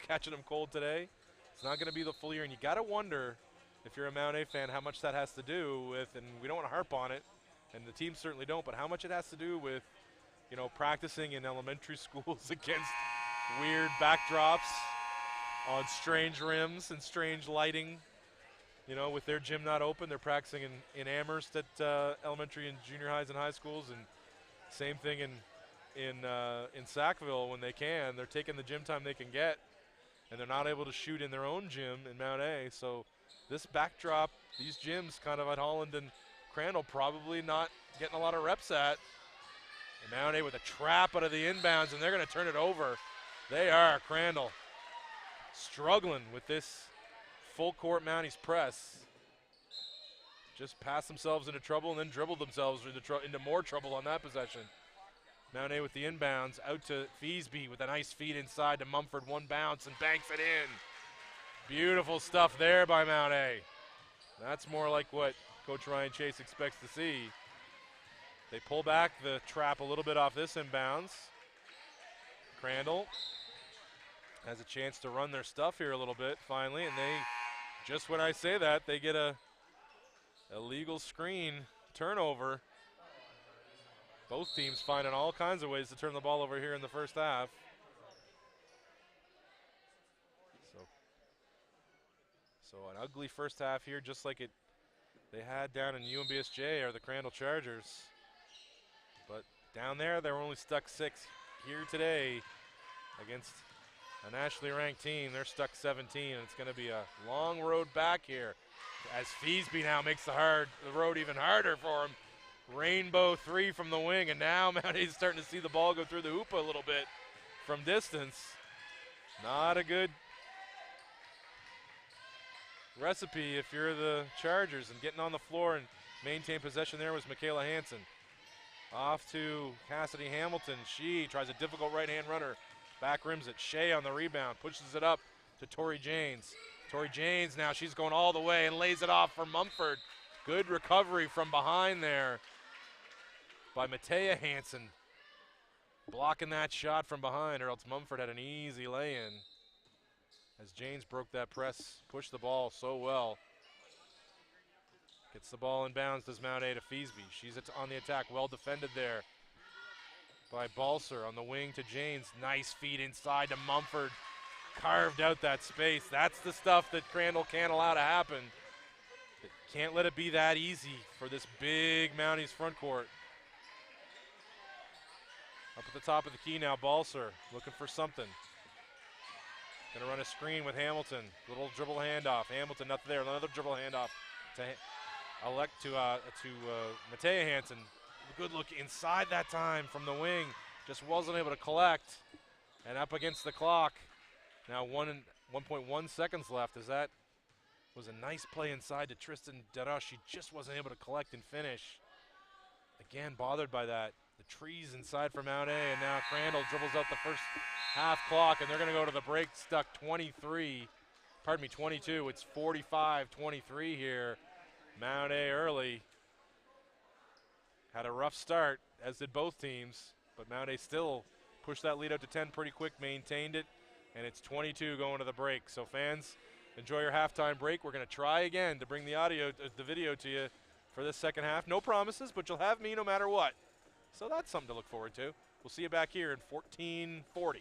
catching him cold today. It's not going to be the full year, and you got to wonder, if you're a Mount A fan, how much that has to do with, and we don't want to harp on it, and the team certainly don't, but how much it has to do with you know, practicing in elementary schools against weird backdrops on strange rims and strange lighting. You know, with their gym not open, they're practicing in Amherst at elementary and junior highs and high schools, and same thing in Sackville when they can. They're taking the gym time they can get, and they're not able to shoot in their own gym in Mount A. So this backdrop, these gyms kind of at Holland and Crandall probably not getting a lot of reps at. And Mount A with a trap out of the inbounds, and they're going to turn it over. They are, Crandall, struggling with this full court Mounties press. Just passed themselves into trouble and then dribbled themselves into more trouble on that possession. Mount A with the inbounds, out to Feasby with a nice feed inside to Mumford, one bounce and banks it in. Beautiful stuff there by Mount A. That's more like what Coach Ryan Chase expects to see. They pull back the trap a little bit off this inbounds. Crandall has a chance to run their stuff here a little bit finally, and they, just when I say that, they get a illegal screen turnover. Both teams finding all kinds of ways to turn the ball over here in the first half. So an ugly first half here, just like they had down in UMBSJ or the Crandall Chargers. But down there, they were only stuck 6. Here today against a nationally ranked team, they're stuck 17, and it's going to be a long road back here as Feasby now makes the road even harder for him. Rainbow 3 from the wing, and now Mount A's starting to see the ball go through the hoop a little bit from distance. Not a good recipe if you're the Chargers, and getting on the floor and maintain possession there was Michaela Hansen. Off to Cassidy Hamilton. She tries a difficult right-hand runner. Back rims it. Shea on the rebound. Pushes it up to Tori Janes. Tori Janes now, she's going all the way and lays it off for Mumford. Good recovery from behind there by Matea Hansen. Blocking that shot from behind, or else Mumford had an easy lay-in. As Janes broke that press, pushed the ball so well. Gets the ball in bounds, does Mount A to Feasby. She's on the attack, well defended there by Balser on the wing to Janes. Nice feed inside to Mumford. Carved out that space. That's the stuff that Crandall can't allow to happen. Can't let it be that easy for this big Mounties front court. Up at the top of the key now, Balser looking for something. Gonna run a screen with Hamilton. Little dribble handoff. Hamilton not there. Another dribble handoff to Matea Hansen. Good look inside that time from the wing. Just wasn't able to collect. And up against the clock. Now 1.1 seconds left. As that was a nice play inside to Tristan Darash. She just wasn't able to collect and finish. Again, bothered by that. The trees inside for Mount A, and now Crandall dribbles out the first half clock, and they're going to go to the break stuck 22. It's 45-23 here. Mount A early. Had a rough start, as did both teams, but Mount A still pushed that lead out to 10 pretty quick, maintained it, and it's 22 going to the break. So fans, enjoy your halftime break. We're going to try again to bring the video to you for this second half. No promises, but you'll have me no matter what. So that's something to look forward to. We'll see you back here in 14:40.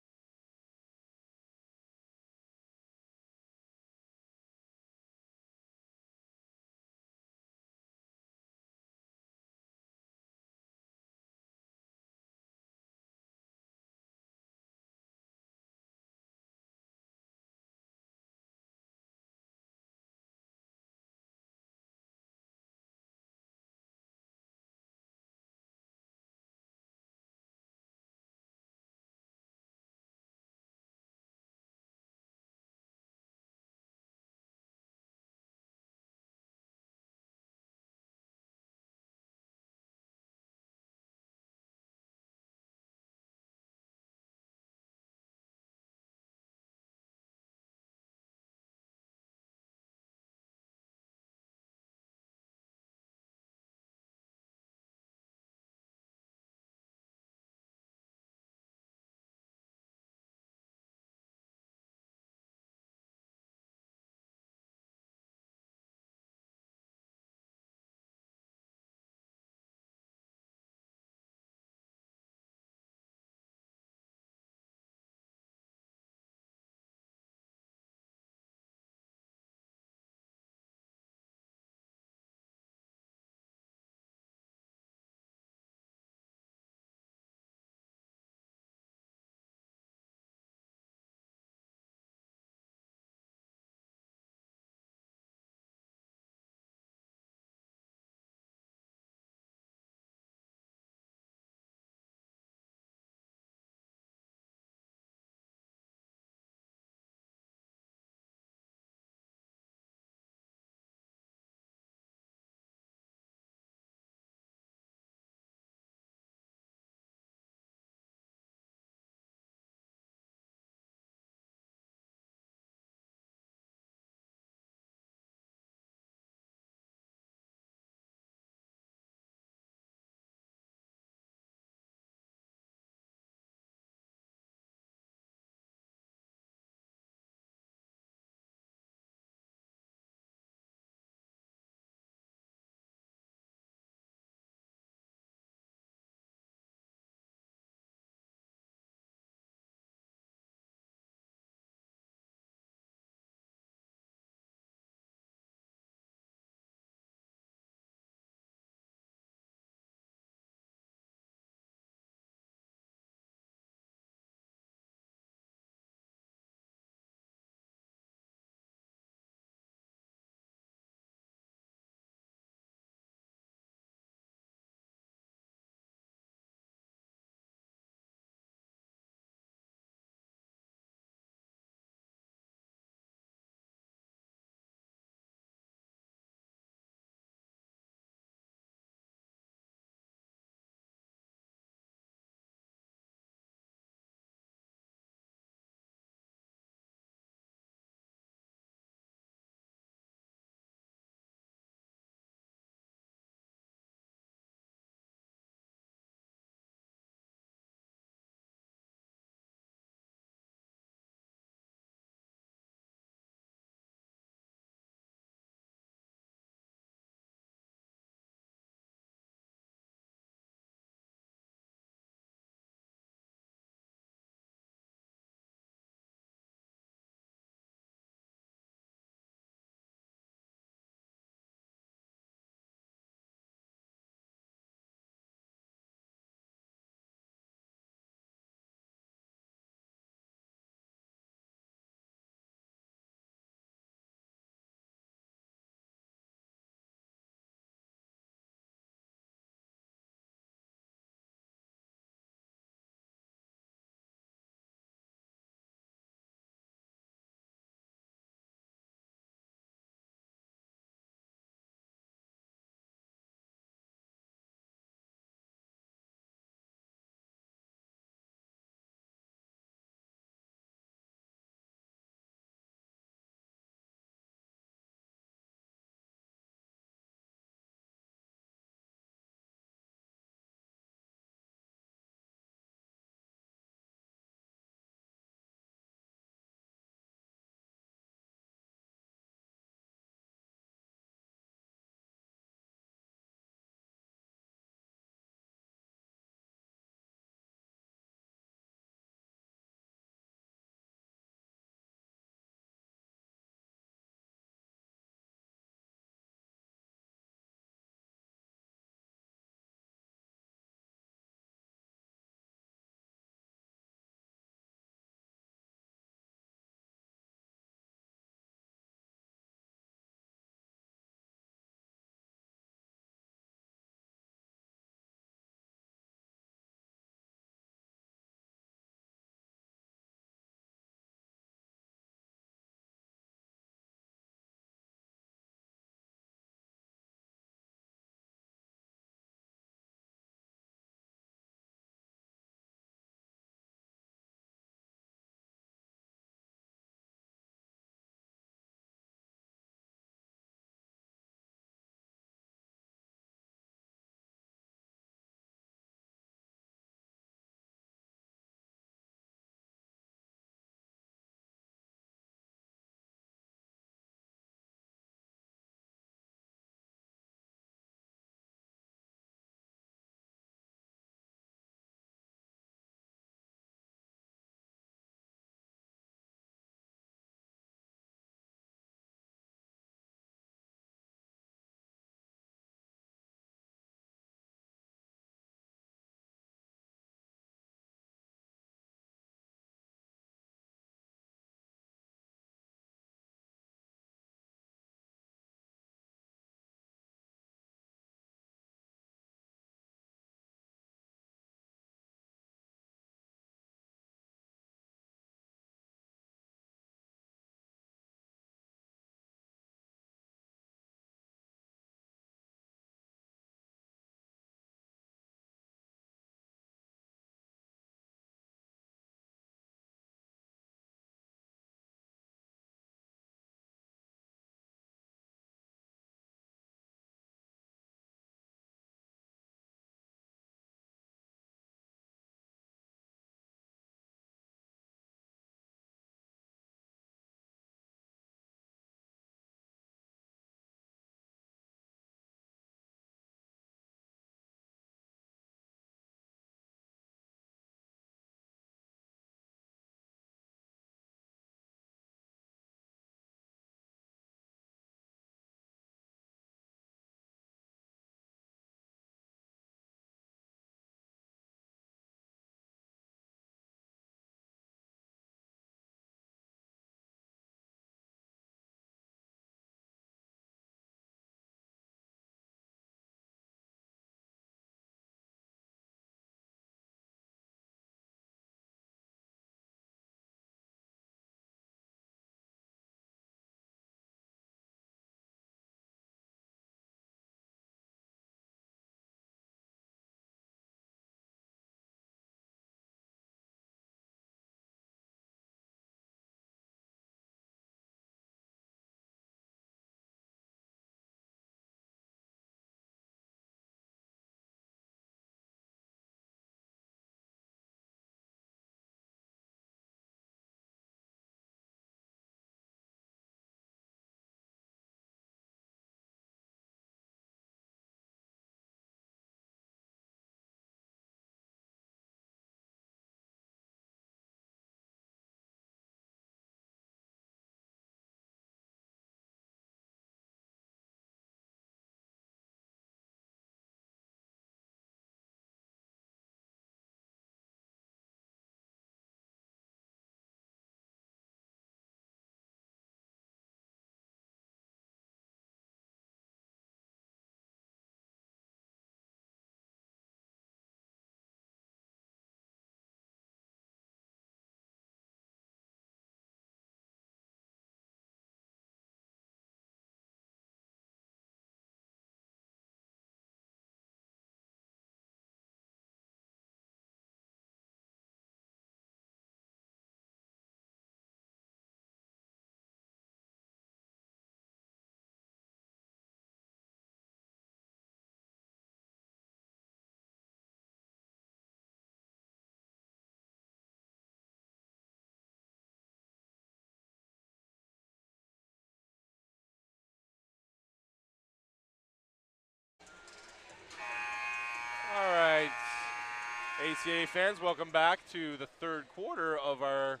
ACAA fans, welcome back to the third quarter of our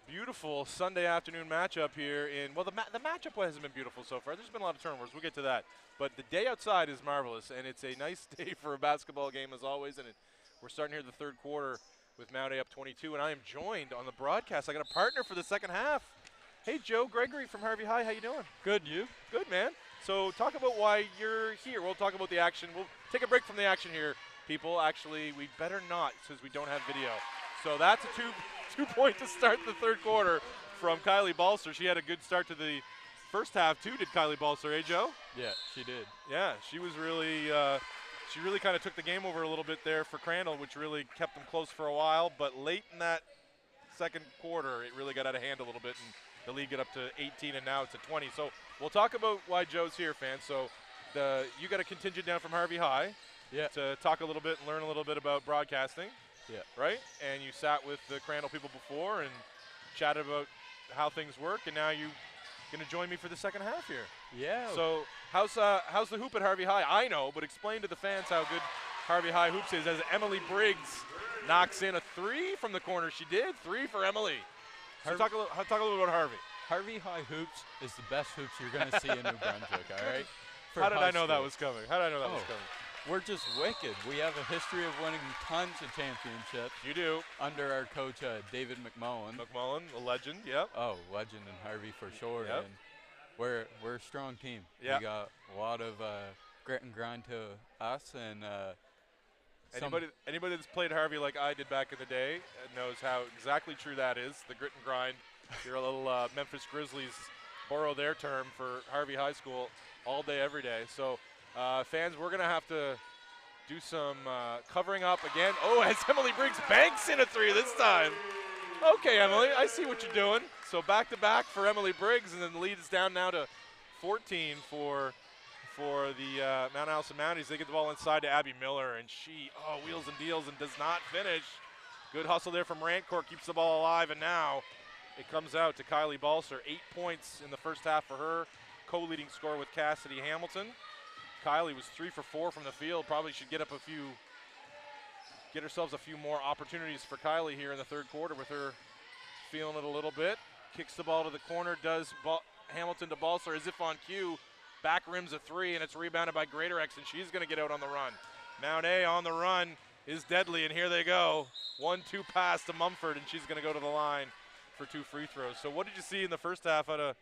beautiful Sunday afternoon matchup here in, well, the matchup hasn't been beautiful so far. There's been a lot of turnovers. We'll get to that. But the day outside is marvelous, and it's a nice day for a basketball game as always. And we're starting here the third quarter with Mount A up 22, and I am joined on the broadcast. I got a partner for the second half. Hey, Joe Gregory from Harvey High. How you doing? Good, you? Good, man. So talk about why you're here. We'll talk about the action. We'll take a break from the action here, people. Actually, we better not since we don't have video. So that's a two-point to start the third quarter from Kylie Balser. She had a good start to the first half, too, did Kylie Balser, eh, Joe? Yeah, she did. Yeah, she was really she really kind of took the game over a little bit there for Crandall, which really kept them close for a while. But late in that second quarter, it really got out of hand a little bit, and the lead got up to 18, and now it's at 20. So we'll talk about why Joe's here, fans. So you got a contingent down from Harvey High to talk a little bit and learn a little bit about broadcasting. Yeah. Right? And you sat with the Crandall people before and chatted about how things work, and now you're going to join me for the second half here. Yeah. So how's the hoop at Harvey High? I know, but explain to the fans how good Harvey High hoops is as Emily Briggs knocks in a three from the corner. She did. 3 for Emily. So talk a little about Harvey. Harvey High hoops is the best hoops you're going to see in New Brunswick, all right? How did I know that was coming? How did I know that was coming? We're just wicked. We have a history of winning tons of championships. You do. Under our coach, David McMullen. McMullen, a legend, yep. Oh, legend in Harvey for sure. Yep. And we're a strong team. Yep. We got a lot of grit and grind to us. And anybody that's played Harvey like I did back in the day knows how exactly true that is, the grit and grind. Your little Memphis Grizzlies borrow their term for Harvey High School all day, every day. So, fans, we're going to have to do some covering up again. Oh, as Emily Briggs banks in a 3 this time. Okay, Emily, I see what you're doing. So back-to-back for Emily Briggs, and then the lead is down now to 14 for the Mount Allison Mounties. They get the ball inside to Abby Miller, and she, wheels and deals and does not finish. Good hustle there from Rancourt, keeps the ball alive, and now it comes out to Kylie Balser. 8 points in the first half for her, co-leading scorer with Cassidy Hamilton. Kylie was 3 for 4 from the field. Probably should get ourselves a few more opportunities for Kylie here in the third quarter with her feeling it a little bit. Kicks the ball to the corner, does Hamilton to Balser as if on cue. Back rims a 3, and it's rebounded by Greatorex, and she's going to get out on the run. Mount A on the run is deadly, and here they go. 1-2 pass to Mumford, and she's going to go to the line for 2 free throws. So what did you see in the first half out of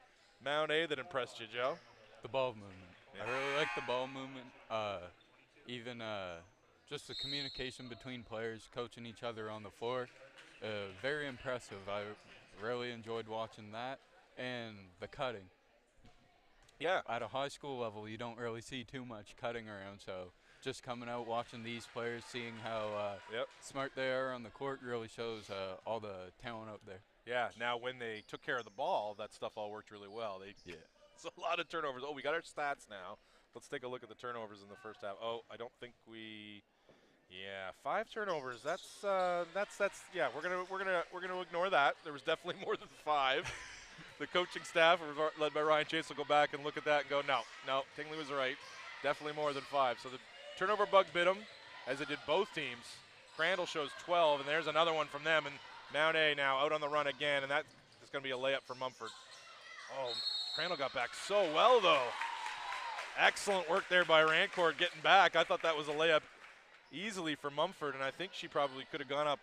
Mount A that impressed you, Joe? The ball movement. Yeah. I really like the ball movement. Even just the communication between players, coaching each other on the floor. Very impressive. I really enjoyed watching that. And the cutting. Yeah. At a high school level, you don't really see too much cutting around. So just coming out, watching these players, seeing how smart they are on the court really shows all the talent out there. Yeah, now when they took care of the ball, that stuff all worked really well. It's a lot of turnovers. Oh, we got our stats now. Let's take a look at the turnovers in the first half. Oh, I don't think yeah, 5 turnovers. That's yeah, we're gonna ignore that. There was definitely more than 5. The coaching staff, led by Ryan Chase, will go back and look at that and go, no, Tingley was right. Definitely more than 5. So the turnover bug bit them, as it did both teams. Crandall shows 12, and there's another one from them. And Mount A now out on the run again, and that is going to be a layup for Mumford. Oh, Crandall got back so well, though. Excellent work there by Rancourt getting back. I thought that was a layup easily for Mumford, and I think she probably could have gone up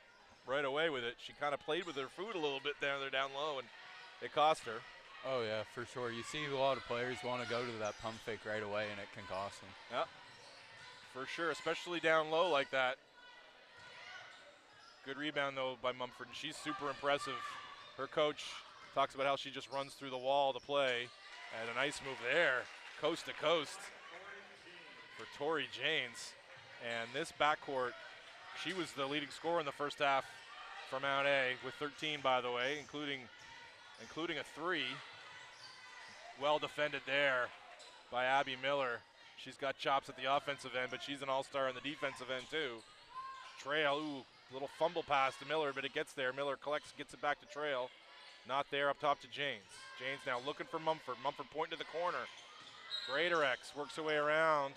right away with it. She kind of played with her foot a little bit down there down low, and it cost her. Oh, yeah, for sure. You see a lot of players want to go to that pump fake right away, and it can cost them. Yeah, for sure, especially down low like that. Good rebound, though, by Mumford, and she's super impressive. Her coach talks about how she just runs through the wall to play, and a nice move there, coast to coast for Tori Janes. And this backcourt, she was the leading scorer in the first half for Mount A with 13, by the way, including a 3. Well defended there by Abby Miller. She's got chops at the offensive end, but she's an all-star on the defensive end too. Trail, little fumble pass to Miller, but it gets there. Miller collects, gets it back to Trail. Not there, up top to Janes. Janes now looking for Mumford. Mumford pointing to the corner. Greatorex works her way around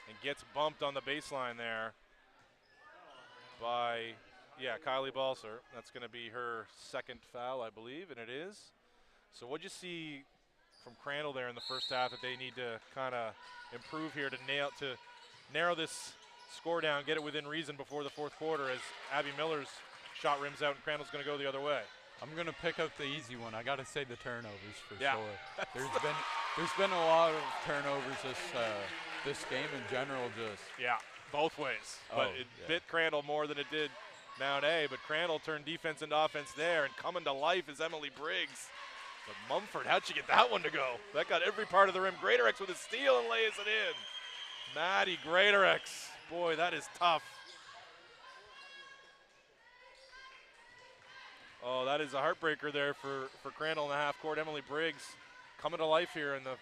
and gets bumped on the baseline there. by, Kylie Balser. That's going to be her second foul, I believe, and it is. So what'd you see from Crandall there in the first half that they need to kind of improve here to narrow this score down, get it within reason before the fourth quarter as Abby Miller's shot rims out and Crandall's going to go the other way? I'm going to pick up the easy one. I got to say the turnovers for Yeah. sure. There's been a lot of turnovers this game in general. Both ways. But it bit Crandall more than it did Mount A. But Crandall turned defense into offense there, and coming to life is Emily Briggs. But Mumford, how'd she get that one to go? That got every part of the rim. Greatorex with a steal and lays it in. Maddie Greatorex. Boy, that is tough. Oh, that is a heartbreaker there for Crandall in the half court. Emily Briggs coming to life here in the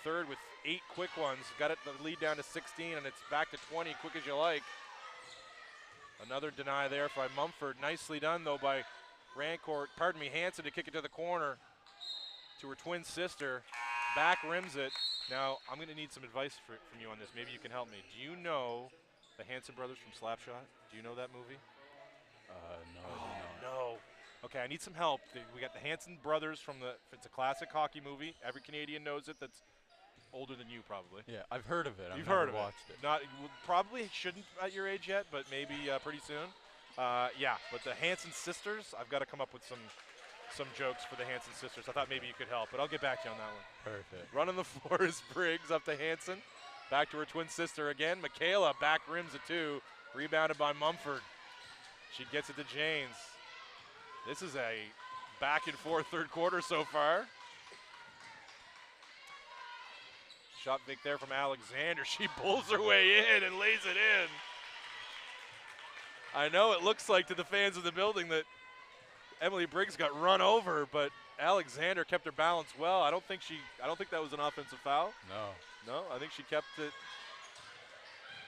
third with 8 quick ones. Got it the lead down to 16, and it's back to 20, quick as you like. Another deny there by Mumford. Nicely done, though, by Hansen to kick it to the corner to her twin sister. Back rims it. Now, I'm going to need some advice from you on this. Maybe you can help me. Do you know the Hansen brothers from Slapshot? Do you know that movie? No. No. Okay, I need some help. We got the Hansen brothers from it's a classic hockey movie. Every Canadian knows it that's older than you probably. Yeah, I've heard of it. You've heard of watched it. Probably shouldn't at your age yet, but maybe pretty soon. But the Hansen sisters, I've got to come up with some jokes for the Hansen sisters. I thought maybe you could help, but I'll get back to you on that one. Perfect. Running the floor is Briggs up to Hansen. Back to her twin sister again. Michaela back rims it too. Rebounded by Mumford. She gets it to Janes. This is a back and forth third quarter so far. Shot fake there from Alexander. She pulls her way in and lays it in. I know it looks like to the fans of the building that Emily Briggs got run over, but Alexander kept her balance well. I don't think that was an offensive foul. No, I think she kept it,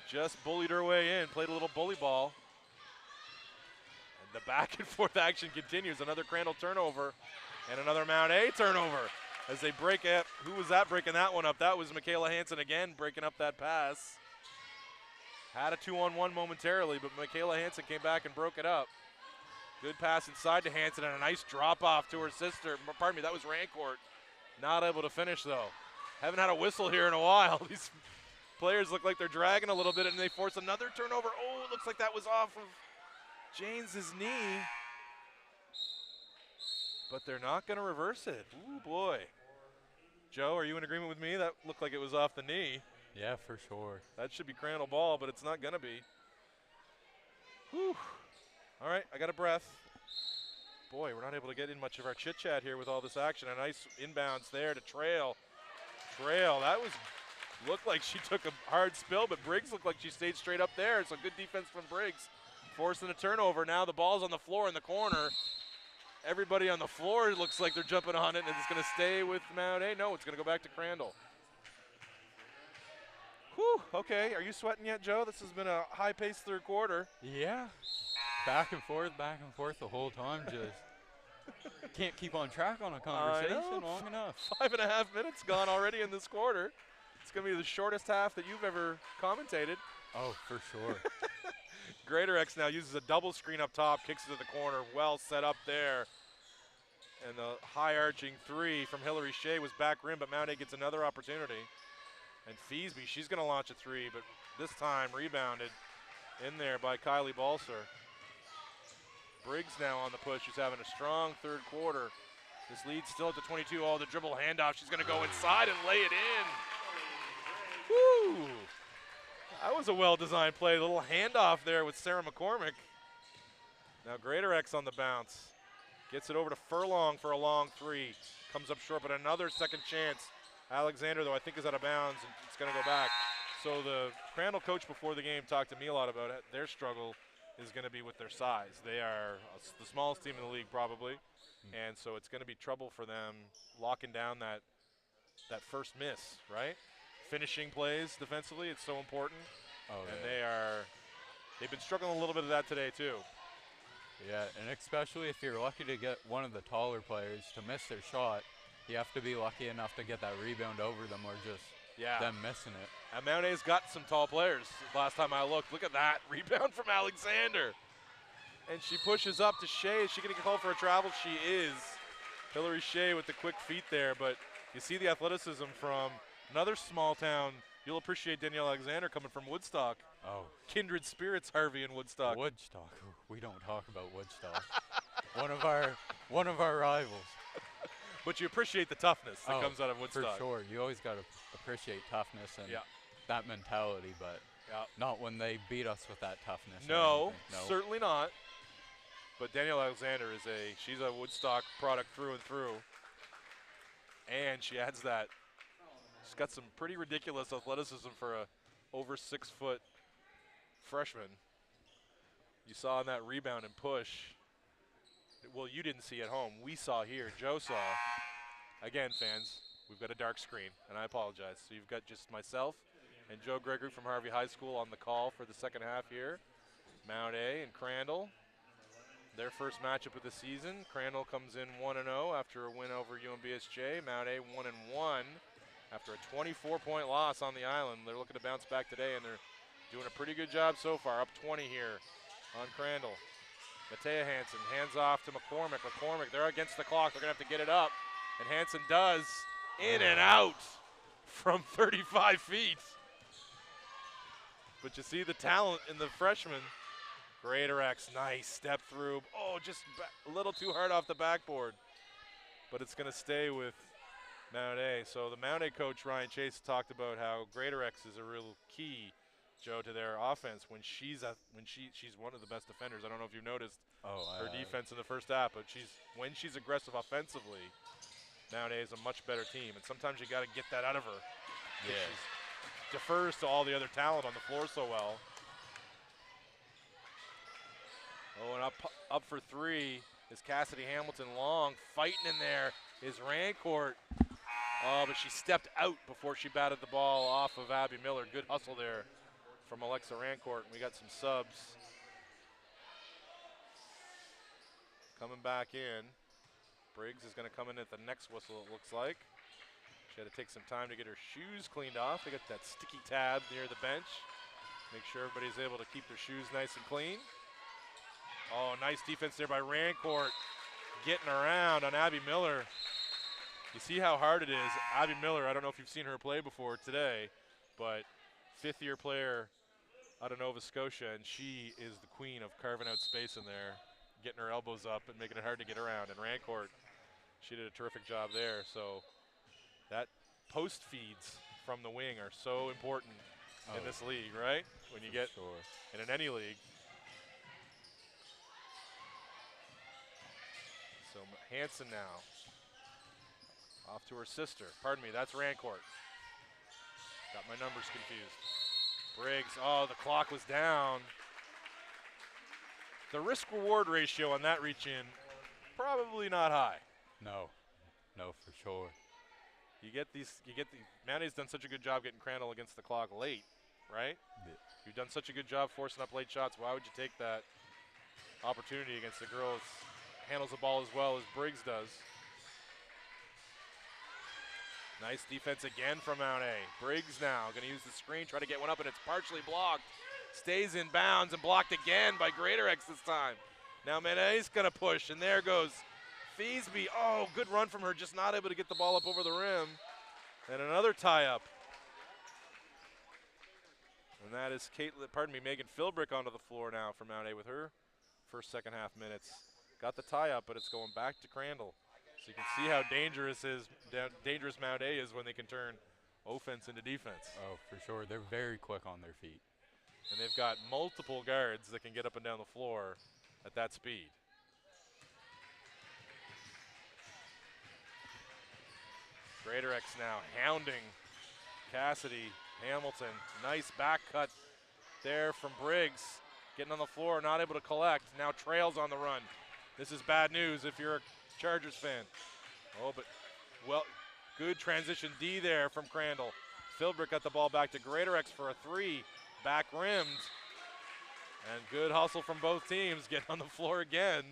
just bullied her way in, played a little bully ball. And the back and forth action continues. Another Crandall turnover and another Mount A turnover as they break it. Who was that breaking that one up? That was Michaela Hansen again breaking up that pass. Had a 2-on-1 momentarily, but Michaela Hansen came back and broke it up. Good pass inside to Hansen and a nice drop off to her sister. Pardon me, that was Rancourt. Not able to finish though. Haven't had a whistle here in a while. These players look like they're dragging a little bit and they force another turnover. Oh, it looks like that was off of Janes's knee. But they're not going to reverse it. Ooh, boy. Joe, are you in agreement with me? That looked like it was off the knee. Yeah, for sure. That should be Crandall ball, but it's not going to be. Whew. All right, I got a breath. Boy, we're not able to get in much of our chit-chat here with all this action. A nice inbounds there to Trail. That looked like she took a hard spill, but Briggs looked like she stayed straight up there. So good defense from Briggs. Forcing a turnover. Now the ball's on the floor in the corner. Everybody on the floor looks like they're jumping on it, and it's going to stay with Mount A. No, it's going to go back to Crandall. Whew, okay. Are you sweating yet, Joe? This has been a high-paced third quarter. Yeah. Back and forth the whole time. Just can't keep on track on a conversation long enough. 5.5 minutes gone already in this quarter. It's going to be the shortest half that you've ever commentated. Oh, for sure. Greatorex now uses a double screen up top, kicks it to the corner, well set up there. And the high-arching three from Hillary Shea was back rim, but Mount A gets another opportunity. And Feesby, she's going to launch a three, but this time rebounded in there by Kylie Balser. Briggs now on the push. She's having a strong third quarter. This lead's still at the 22. Oh, the dribble handoff. She's going to go inside and lay it in. Woo! That was a well-designed play. A little handoff there with Sarah McCormick. Now Greatorex on the bounce. Gets it over to Furlong for a long three. Comes up short, but another second chance. Alexander, though, I think is out of bounds, and it's going to go back. So the Crandall coach before the game talked to me a lot about it. Their struggle is going to be with their size. They are the smallest team in the league probably, and so it's going to be trouble for them locking down that first miss, right? Finishing plays defensively, it's so important. Oh, and yeah. they've been struggling a little bit of that today too. Yeah, and especially if you're lucky to get one of the taller players to miss their shot, you have to be lucky enough to get that rebound over them or just them missing it. And Mount A's got some tall players. Last time I looked, look at that rebound from Alexander. And she pushes up to Shea. Is she going to get called for a travel? She is. Hillary Shea with the quick feet there, but you see the athleticism from another small town. You'll appreciate Danielle Alexander coming from Woodstock. Oh. Kindred spirits, Harvey in Woodstock. Woodstock. We don't talk about Woodstock. one of our rivals. But you appreciate the toughness that comes out of Woodstock. For sure. You always got to appreciate toughness and that mentality, but not when they beat us with that toughness. No, certainly not. But Danielle Alexander she's a Woodstock product through and through. And she adds that. She's got some pretty ridiculous athleticism for a over 6 foot freshman. You saw in that rebound and push. Well, you didn't see at home. We saw here. Joe saw. Again, fans, we've got a dark screen, and I apologize. So you've got just myself and Joe Gregory from Harvey High School on the call for the second half here. Mount A and Crandall. Their first matchup of the season. Crandall comes in 1-0 after a win over UMBSJ. Mount A 1-1 after a 24-point loss on the island. They're looking to bounce back today, and they're doing a pretty good job so far. Up 20 here on Crandall. Matea Hansen hands off to McCormick. McCormick, they're against the clock. They're going to have to get it up. And Hansen does. In and out from 35 feet. But you see the talent in the freshman. Greatorex, nice step through. Oh, just a little too hard off the backboard. But it's going to stay with Mount A. So the Mount A coach, Ryan Chase, talked about how Greatorex is a real key, Joe, to their offense when she's one of the best defenders. I don't know if you've noticed her defense in the first half, but when she's aggressive offensively, Mount A is a much better team. And sometimes you got to get that out of her. Yeah. She defers to all the other talent on the floor so well. Oh, and up for three is Cassidy Hamilton. Long fighting in there is Rancourt. Oh, but she stepped out before she batted the ball off of Abby Miller. Good hustle there from Alexa Rancourt. We got some subs coming back in. Briggs is going to come in at the next whistle, it looks like. She had to take some time to get her shoes cleaned off. They got that sticky tab near the bench. Make sure everybody's able to keep their shoes nice and clean. Oh, nice defense there by Rancourt. Getting around on Abby Miller. You see how hard it is. Abby Miller, I don't know if you've seen her play before today, but fifth-year player out of Nova Scotia, and she is the queen of carving out space in there, getting her elbows up and making it hard to get around. And Rancourt, she did a terrific job there. So that post feeds from the wing are so important in this league, right? When you get in any league. So Hansen now off to her sister. Pardon me, that's Rancourt. Got my numbers confused. Briggs, oh, the clock was down. The risk-reward ratio on that reach-in, probably not high. No, for sure. Mount A's done such a good job getting Crandall against the clock late, right? Yeah. You've done such a good job forcing up late shots. Why would you take that opportunity against the girl who handles the ball as well as Briggs does? Nice defense again from Mount A. Briggs now going to use the screen, try to get one up, and it's partially blocked. Stays in bounds and blocked again by Greatorex this time. Now Mount A's going to push, and there goes Feasby. Oh, good run from her, just not able to get the ball up over the rim. And another tie-up. And that is Megan Philbrick onto the floor now for Mount A with her first second half minutes. Got the tie-up, but it's going back to Crandall. So you can see how dangerous Mount A is when they can turn offense into defense. Oh, for sure. They're very quick on their feet. And they've got multiple guards that can get up and down the floor at that speed. Greatorex now hounding Cassidy Hamilton. Nice back cut there from Briggs. Getting on the floor, not able to collect. Now trails on the run. This is bad news if you're a Chargers fan. Oh, but good transition D there from Crandall. Philbrick got the ball back to Greatorex for a three. Back rimmed. And good hustle from both teams. Get on the floor again.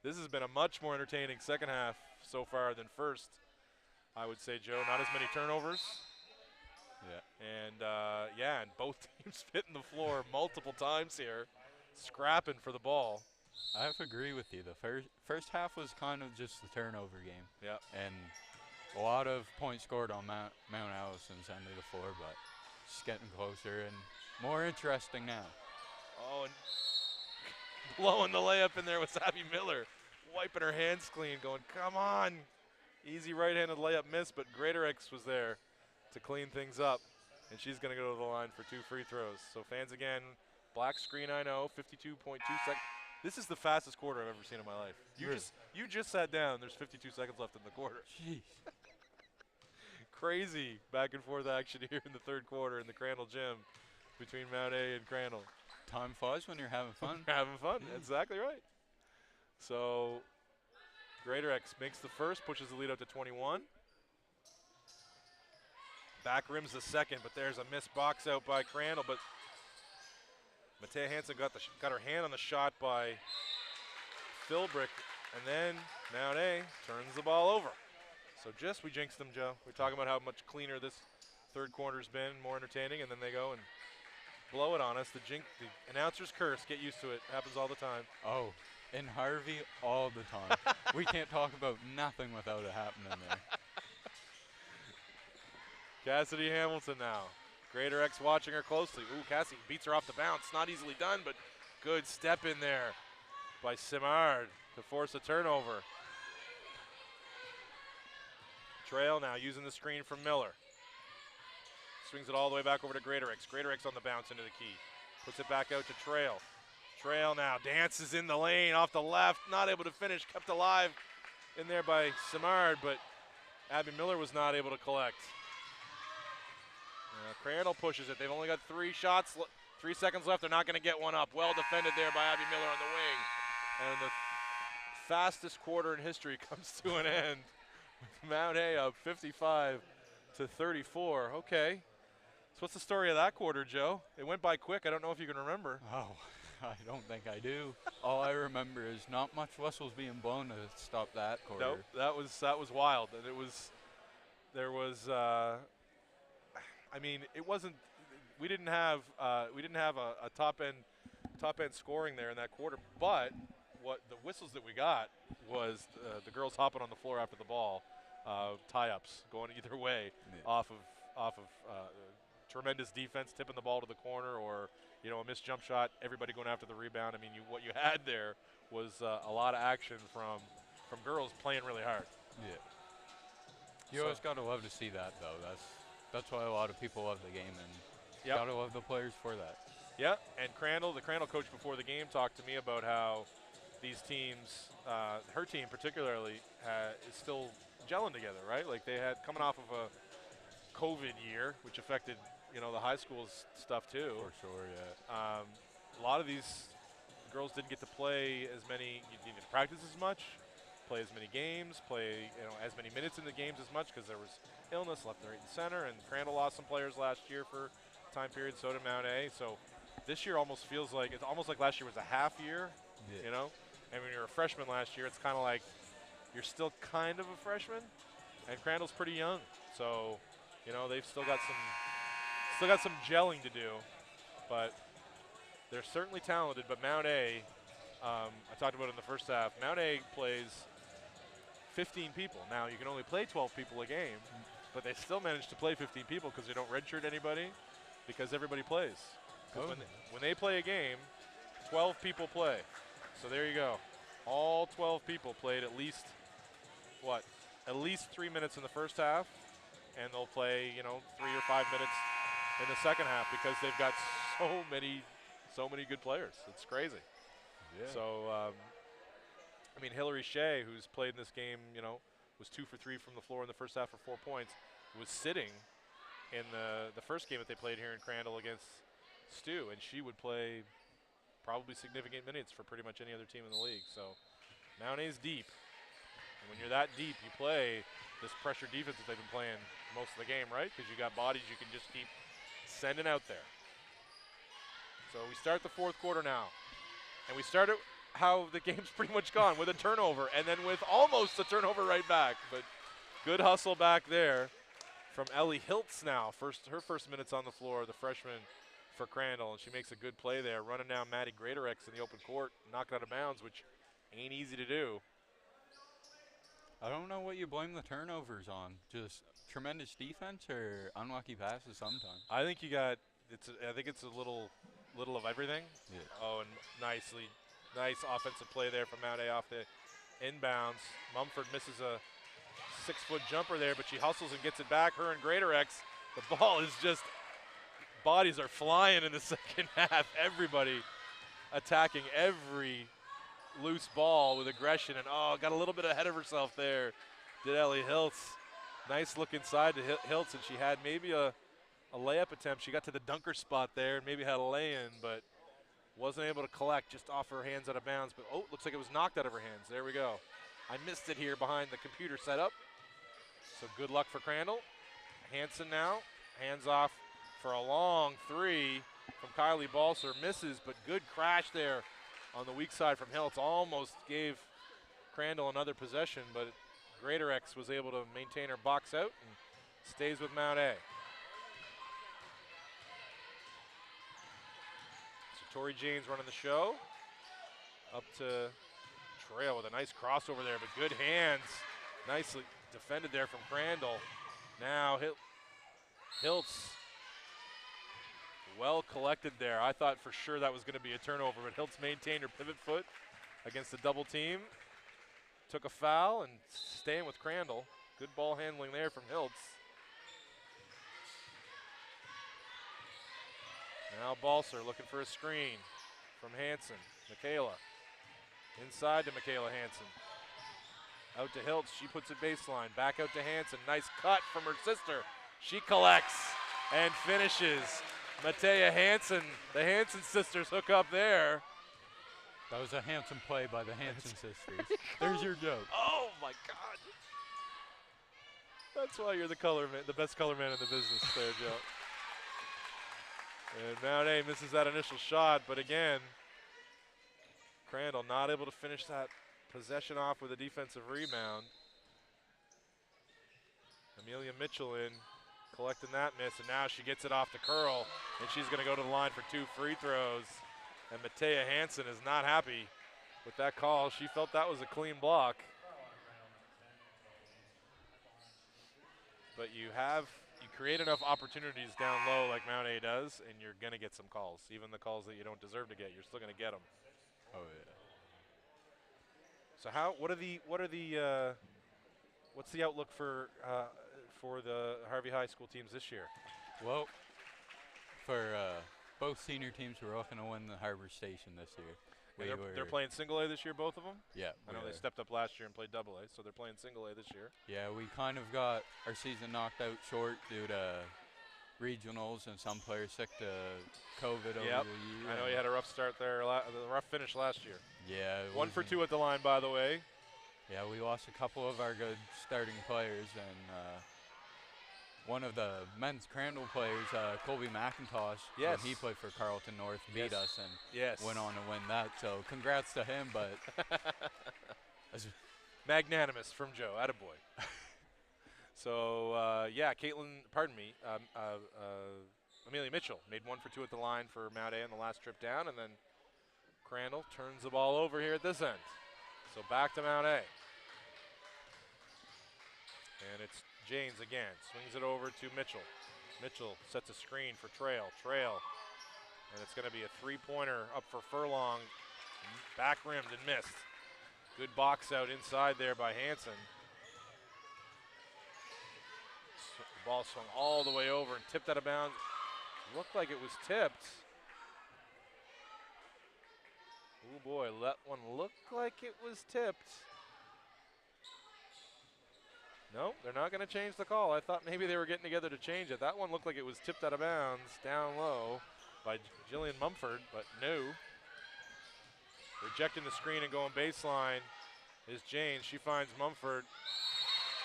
This has been a much more entertaining second half so far than first, I would say, Joe. Not as many turnovers. Yeah. And both teams hitting the floor multiple times here, scrapping for the ball. I have to agree with you. The first half was kind of just the turnover game. Yeah. And a lot of points scored on Mount Allison's end of the floor, but just getting closer and more interesting now. Oh, and blowing the layup in there was Abby Miller, wiping her hands clean, going, come on. Easy right-handed layup miss, but Greatorex was there to clean things up, and she's going to go to the line for 2 free throws. So fans again, black screen, I know, 52.2 seconds. This is the fastest quarter I've ever seen in my life. You just sat down. There's 52 seconds left in the quarter. Jeez. Crazy back and forth action here in the third quarter in the Crandall gym between Mount A and Crandall. Time flies when you're having fun. Having fun. Exactly right. So Greatorex makes the first, pushes the lead up to 21. Back rims the second, but there's a missed box out by Crandall, but Matea Hansen got her hand on the shot by Philbrick, and then Mount A turns the ball over. So we jinxed them, Joe. We're talking about how much cleaner this third quarter's been, more entertaining, and then they go and blow it on us. The announcer's curse, get used to it. Happens all the time. Oh, in Harvey all the time. We can't talk about nothing without it happening there. Cassidy Hamilton now. Greatorex watching her closely. Ooh, Cassie beats her off the bounce. Not easily done, but good step in there by Simard to force a turnover. Trail now using the screen from Miller. Swings it all the way back over to Greatorex. Greatorex on the bounce into the key. Puts it back out to Trail. Trail now dances in the lane off the left. Not able to finish. Kept alive in there by Simard, but Abby Miller was not able to collect. Crandall pushes it. They've only got 3 shots, 3 seconds left. They're not going to get one up. Well defended there by Abby Miller on the wing. And the fastest quarter in history comes to an end with Mount A up 55 to 34. Okay. So what's the story of that quarter, Joe? It went by quick. I don't know if you can remember. Oh, I don't think I do. All I remember is not much whistles being blown to stop that quarter. Nope, that was wild. And there was I mean, it wasn't. We didn't have a top end scoring there in that quarter. But what the whistles that we got was the girls hopping on the floor after the ball, tie-ups going either way, off of tremendous defense, tipping the ball to the corner, or a missed jump shot. Everybody going after the rebound. I mean, what you had there was a lot of action from girls playing really hard. Yeah. You always gotta love to see that, though. That's why a lot of people love the game, and gotta love the players for that. Yeah, and the Crandall coach before the game talked to me about how these teams, her team particularly, is still gelling together, right? Like they had coming off of a COVID year, which affected the high school stuff too. For sure, yeah. A lot of these girls didn't get to play as many, you didn't get to practice as much, play as many games, play as many minutes in the games as much because there was illness left, right, and center. And Crandall lost some players last year for time period. So did Mount A. So this year almost feels like it's almost like last year was a half year. Yeah. And when you're a freshman last year, it's kind of like you're still kind of a freshman, and Crandall's pretty young. So they've still got some gelling to do, but they're certainly talented. But Mount A, I talked about it in the first half. Mount A plays 15 people. Now you can only play 12 people a game, but they still manage to play 15 people because they don't redshirt anybody, because everybody plays. When they play a game, 12 people play. So there you go. All 12 people played at least 3 minutes in the first half, and they'll play 3 or 5 minutes in the second half because they've got so many good players. It's crazy. Yeah. So I mean, Hillary Shea, who's played in this game, was 2 for 3 from the floor in the first half for 4 points, was sitting in the first game that they played here in Crandall against Stu, and she would play probably significant minutes for pretty much any other team in the league. So Mount A's deep, and when you're that deep, you play this pressure defense that they've been playing most of the game, right? Because you got bodies you can just keep sending out there. So we start the fourth quarter now, and we start it how the game's pretty much gone, with a turnover, and then with almost a turnover right back. But good hustle back there from Ellie Hiltz now. Her first minutes on the floor, the freshman for Crandall, and she makes a good play there, running down Maddie Greatorex in the open court, knocked out of bounds, which ain't easy to do. I don't know what you blame the turnovers on. Just tremendous defense or unlucky passes sometimes. I think you got. I think it's a little of everything. Yeah. Oh, and nice offensive play there from Mount A off the inbounds. Mumford misses a 6-foot jumper there, but she hustles and gets it back. Her and Greatorex. The ball is just. Bodies are flying in the second half. Everybody attacking every loose ball with aggression, and got a little bit ahead of herself there. Did Ellie Hiltz. Nice look inside to Hiltz, and she had maybe a layup attempt. She got to the dunker spot there and maybe had a lay-in, but wasn't able to collect, just off her hands out of bounds. But looks like it was knocked out of her hands. There we go. I missed it here behind the computer setup. So good luck for Crandall. Hanson now, hands off for a long three from Kylie Balser. Misses, but good crash there on the weak side from Hiltz. Almost gave Crandall another possession, but Greatorex was able to maintain her box out and stays with Mount A. So Tori James running the show. Up to Trail with a nice crossover there, but good hands. Nicely defended there from Crandall. Now Hiltz well collected there. I thought for sure that was going to be a turnover, but Hiltz maintained her pivot foot against the double team. Took a foul and staying with Crandall. Good ball handling there from Hiltz. Now Balser looking for a screen from Hanson. Michaela. Inside to Michaela Hanson. Out to Hiltz. She puts it baseline. Back out to Hanson. Nice cut from her sister. She collects and finishes. Matea Hanson. The Hanson sisters hook up there. That was a handsome play by the Hanson sisters. There's your joke. Oh my God. That's why you're the best color man in the business there, Joe. And Mount A misses that initial shot, but again, Crandall not able to finish that possession off with a defensive rebound. Amelia Mitchell in, collecting that miss, and now she gets it off to Curl, and she's going to go to the line for 2 free throws. And Matea Hanson is not happy with that call. She felt that was a clean block. But you create enough opportunities down low like Mount A does, and you're going to get some calls. Even the calls that you don't deserve to get, you're still going to get them. Oh yeah. So what's the outlook for the Harvey High School teams this year? Well, for both senior teams, we're looking to win the Harbor Station this year. They're playing single A this year, both of them? Yeah. I know they stepped up last year and played double A, so they're playing single A this year. Yeah, we kind of got our season knocked out short due to regionals and some players sick to COVID over the year. I know you had a rough start there, a rough finish last year. Yeah. 1 for 2 at the line, by the way. Yeah, we lost a couple of our good starting players, and one of the men's Crandall players, Colby McIntosh, yes, he played for Carleton North, beat us, and went on to win that. So congrats to him, but magnanimous from Joe, attaboy. So Amelia Mitchell made 1 for 2 at the line for Mount A on the last trip down, and then Crandall turns the ball over here at this end. So back to Mount A. And it's Janes again, swings it over to Mitchell. Mitchell sets a screen for Trail. And it's going to be a 3-pointer up for Furlong. Back rimmed and missed. Good box out inside there by Hanson. The ball swung all the way over and tipped out of bounds. Looked like it was tipped. Oh boy, that one looked like it was tipped. No, they're not going to change the call. I thought maybe they were getting together to change it. That one looked like it was tipped out of bounds down low by Jillian Mumford, but no. Rejecting the screen and going baseline is Jane. She finds Mumford.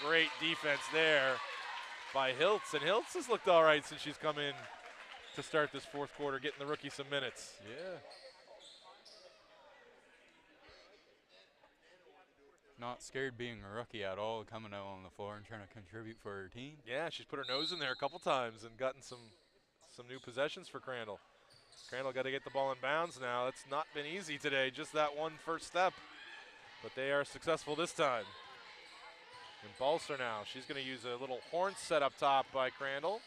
Great defense there by Hiltz. And Hiltz has looked all right since she's come in to start this 4th quarter, getting the rookie some minutes. Yeah. Not scared being a rookie at all, coming out on the floor and trying to contribute for her team. Yeah, she's put her nose in there a couple times and gotten some new possessions for Crandall. Crandall got to get the ball in bounds now. It's not been easy today, just that one first step. But they are successful this time. And Balser now, she's going to use a little horn set up top by Crandall.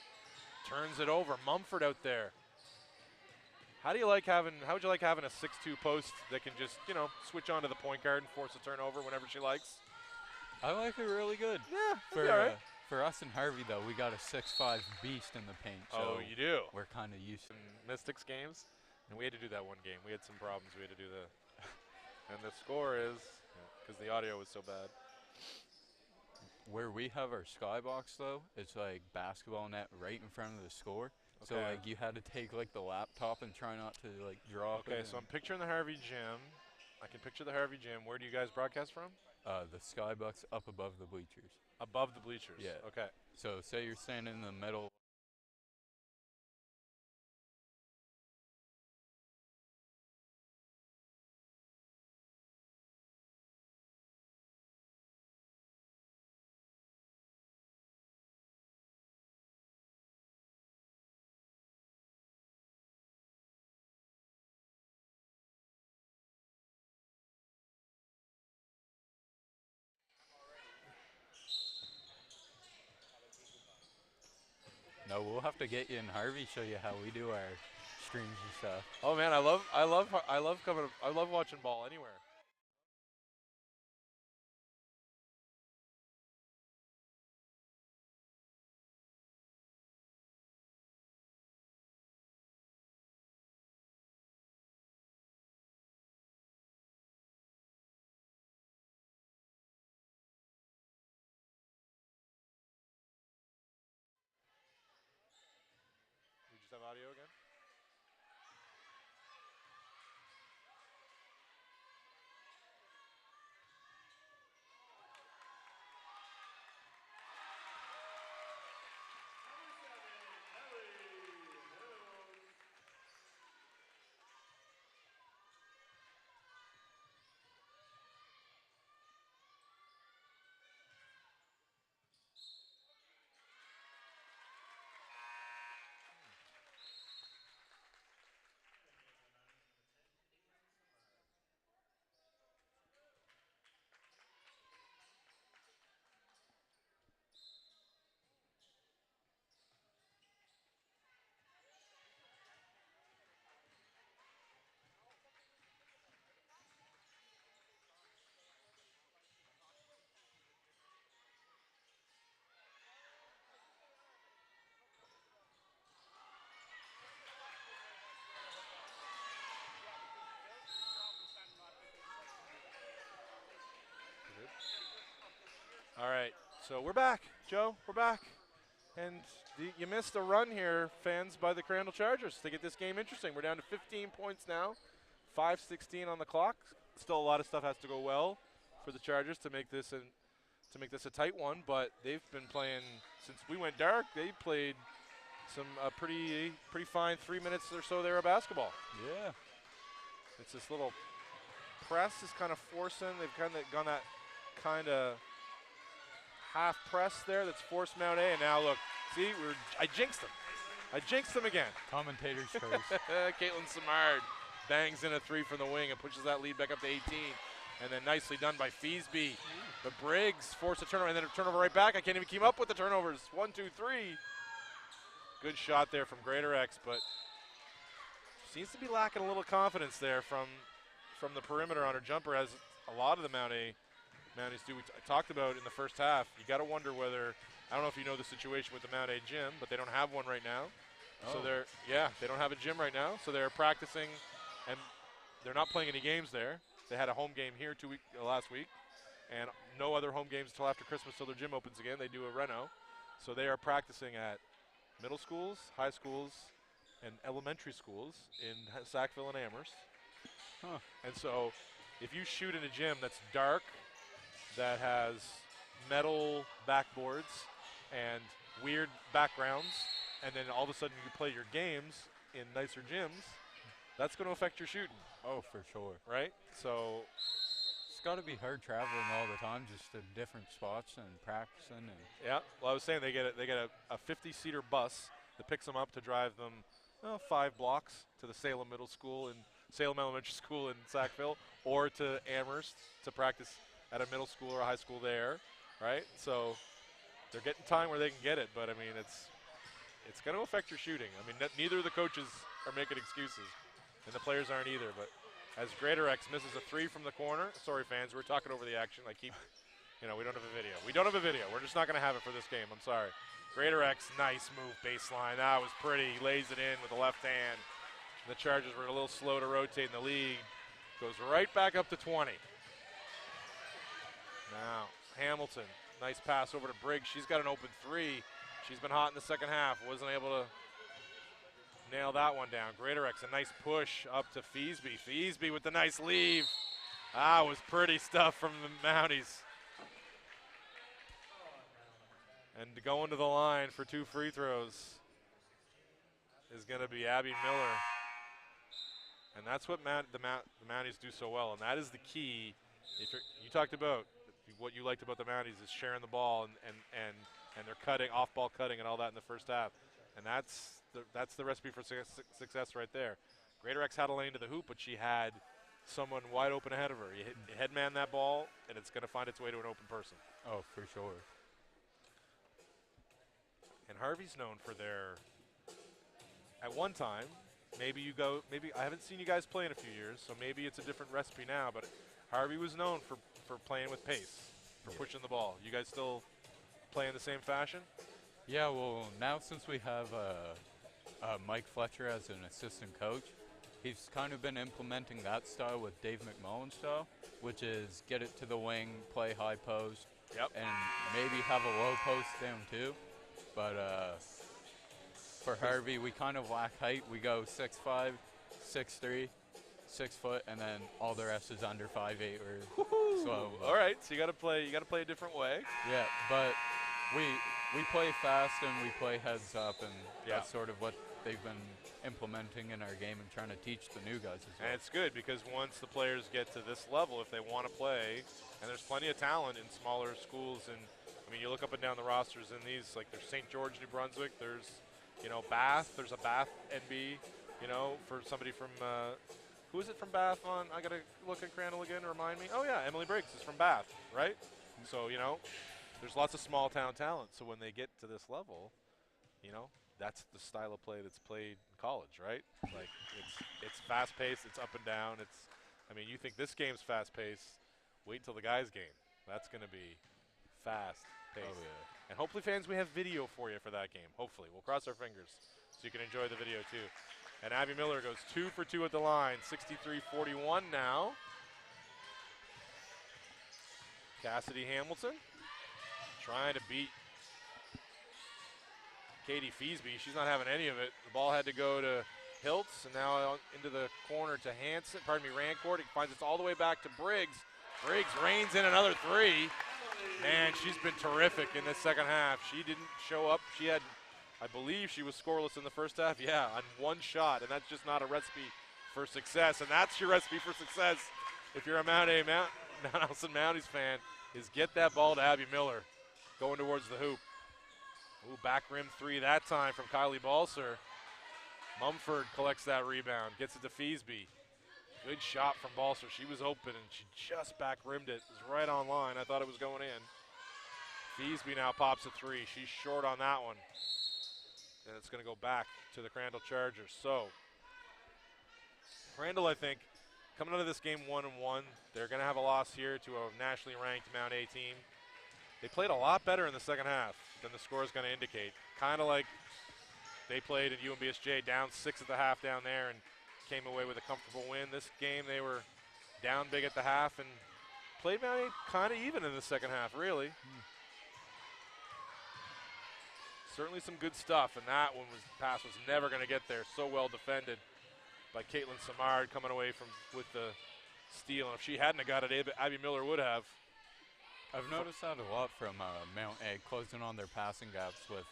Turns it over, Mumford out there. How would you like having a 6'2" post that can just, switch onto the point guard and force a turnover whenever she likes? I like it really good. Yeah, For all right. For us in Harvey, though, we got a 6'5" beast in the paint. So you do? we're kind of used to Mystics games, and we had to do that one game. We had some problems. We had to do and the score is, because the audio was so bad. Where we have our skybox, though, it's like basketball net right in front of the score. Okay. So, like, you had to take, like, the laptop and try not to, like, drop it. Okay, so I'm picturing the Harvey gym. I can picture the Harvey gym. Where do you guys broadcast from? The skybox up above the bleachers. Above the bleachers? Yeah. Okay. So, say you're standing in the middle. No, we'll have to get you in Harvey, show you how we do our streams and stuff. Oh man, I love watching ball anywhere. We just have audio again. All right, so we're back, Joe. We're back, and you missed a run here, fans, by the Crandall Chargers to get this game interesting. We're down to 15 points now, 5:16 on the clock. Still, a lot of stuff has to go well for the Chargers to make this a tight one. But they've been playing since we went dark. They played some pretty fine 3 minutes or so there of basketball. Yeah. It's this little press is kind of forcing. They've kind of gone that kind of half press there that's forced Mount A, and now look, see, I jinxed them. I jinxed them again. Commentator's curse. Caitlin Samard bangs in a three from the wing and pushes that lead back up to 18. And then nicely done by Feasby. But Briggs forced a turnover, and then a turnover right back. I can't even keep up with the turnovers. 1, 2, 3. Good shot there from Greater X, but seems to be lacking a little confidence there from the perimeter on her jumper, as a lot of the Mounties do. We talked about in the first half. You got to wonder whether, I don't know if you know the situation with the Mount A gym, but they don't have one right now. Oh. So they don't have a gym right now. So they're practicing, and they're not playing any games there. They had a home game here last week, and no other home games until after Christmas till their gym opens again. They do a reno. So they are practicing at middle schools, high schools, and elementary schools in Sackville and Amherst. Huh. And so if you shoot in a gym that's dark, that has metal backboards and weird backgrounds, and then all of a sudden you play your games in nicer gyms, that's going to affect your shooting. Oh, for sure. Right? So it's got to be hard traveling all the time, just to different spots and practicing. And yeah, well, I was saying they get a 50-seater bus that picks them up to drive them 5 blocks to the Salem Middle School and Salem Elementary School in Sackville, or to Amherst to practice at a middle school or a high school there, right? So they're getting time where they can get it, but I mean it's going to affect your shooting. I mean neither of the coaches are making excuses, and the players aren't either. But as Greater X misses a 3 from the corner, sorry fans, we're talking over the action. I keep, we don't have a video. We don't have a video. We're just not going to have it for this game. I'm sorry. Greater X, nice move baseline. That was pretty. He lays it in with the left hand. The Chargers were a little slow to rotate in the league. Goes right back up to 20. Now, Hamilton, nice pass over to Briggs. She's got an open 3. She's been hot in the second half. Wasn't able to nail that one down. Greater X, a nice push up to Feasby. Feasby with the nice leave. That was pretty stuff from the Mounties. And going to the line for 2 free throws is going to be Abby Miller. And that's what the Mounties do so well, and that is the key. You talked about what you liked about the Mounties is sharing the ball and their cutting, off-ball cutting and all that in the first half. And that's the recipe for success right there. Greater X had a lane to the hoop, but she had someone wide open ahead of her. You headman that ball, and it's going to find its way to an open person. Oh, for sure. And Harvey's known for their, at one time, maybe I haven't seen you guys play in a few years, so maybe it's a different recipe now, but Harvey was known for playing with pace, for pushing the ball. You guys still play in the same fashion? Yeah, well, now since we have Mike Fletcher as an assistant coach, he's kind of been implementing that style with Dave McMullen's style, which is get it to the wing, play high post, and maybe have a low post down too. But for Harvey, we kind of lack height. We go 6'5", 6'3", 6 foot, and then all the rest is under 5'8" or so. All right, so you got to play a different way. Yeah, but we play fast and we play heads up, and that's sort of what they've been implementing in our game and trying to teach the new guys as well. And it's good because once the players get to this level, if they want to play, and there's plenty of talent in smaller schools, and I mean, you look up and down the rosters in these, like there's St. George, New Brunswick, there's, Bath, there's a Bath NB, for somebody from, who is it from Bath on? I got to look at Crandall again to remind me. Oh, yeah, Emily Briggs is from Bath, right? So, there's lots of small town talent. So when they get to this level, that's the style of play that's played in college, right? Like, it's fast-paced, it's up and down. You think this game's fast-paced, wait until the guys' game. That's going to be fast-paced. Oh, yeah. And hopefully, fans, we have video for you for that game. Hopefully. We'll cross our fingers so you can enjoy the video, too. And Abby Miller goes 2 for 2 at the line, 63-41 now. Cassidy Hamilton trying to beat Katie Feasby. She's not having any of it. The ball had to go to Hiltz, and now into the corner to Hanson. Rancourt. He finds it all the way back to Briggs. Briggs reins in another 3. Man, she's been terrific in this second half. She didn't show up. She had, I believe she was scoreless in the first half. Yeah, on one shot, and that's just not a recipe for success. And that's your recipe for success if you're a Mount Allison Mounties fan, is get that ball to Abby Miller going towards the hoop. Ooh, back rim 3 that time from Kylie Balser. Mumford collects that rebound, gets it to Feasby. Good shot from Balser. She was open, and she just back rimmed it. It was right on line. I thought it was going in. Feasby now pops a 3. She's short on that one. And it's going to go back to the Crandall Chargers. So, Crandall, I think, coming out of this game 1-1, they're going to have a loss here to a nationally ranked Mount A team. They played a lot better in the second half than the score is going to indicate. Kind of like they played at UMBSJ, down 6 at the half down there, and came away with a comfortable win. This game, they were down big at the half and played Mount A kind of even in the second half, really. Certainly some good stuff, and that one pass was never going to get there. So well defended by Caitlin Samard coming away with the steal. And if she hadn't have got it, Abby Miller would have. I've noticed that a lot from Mount A, closing on their passing gaps with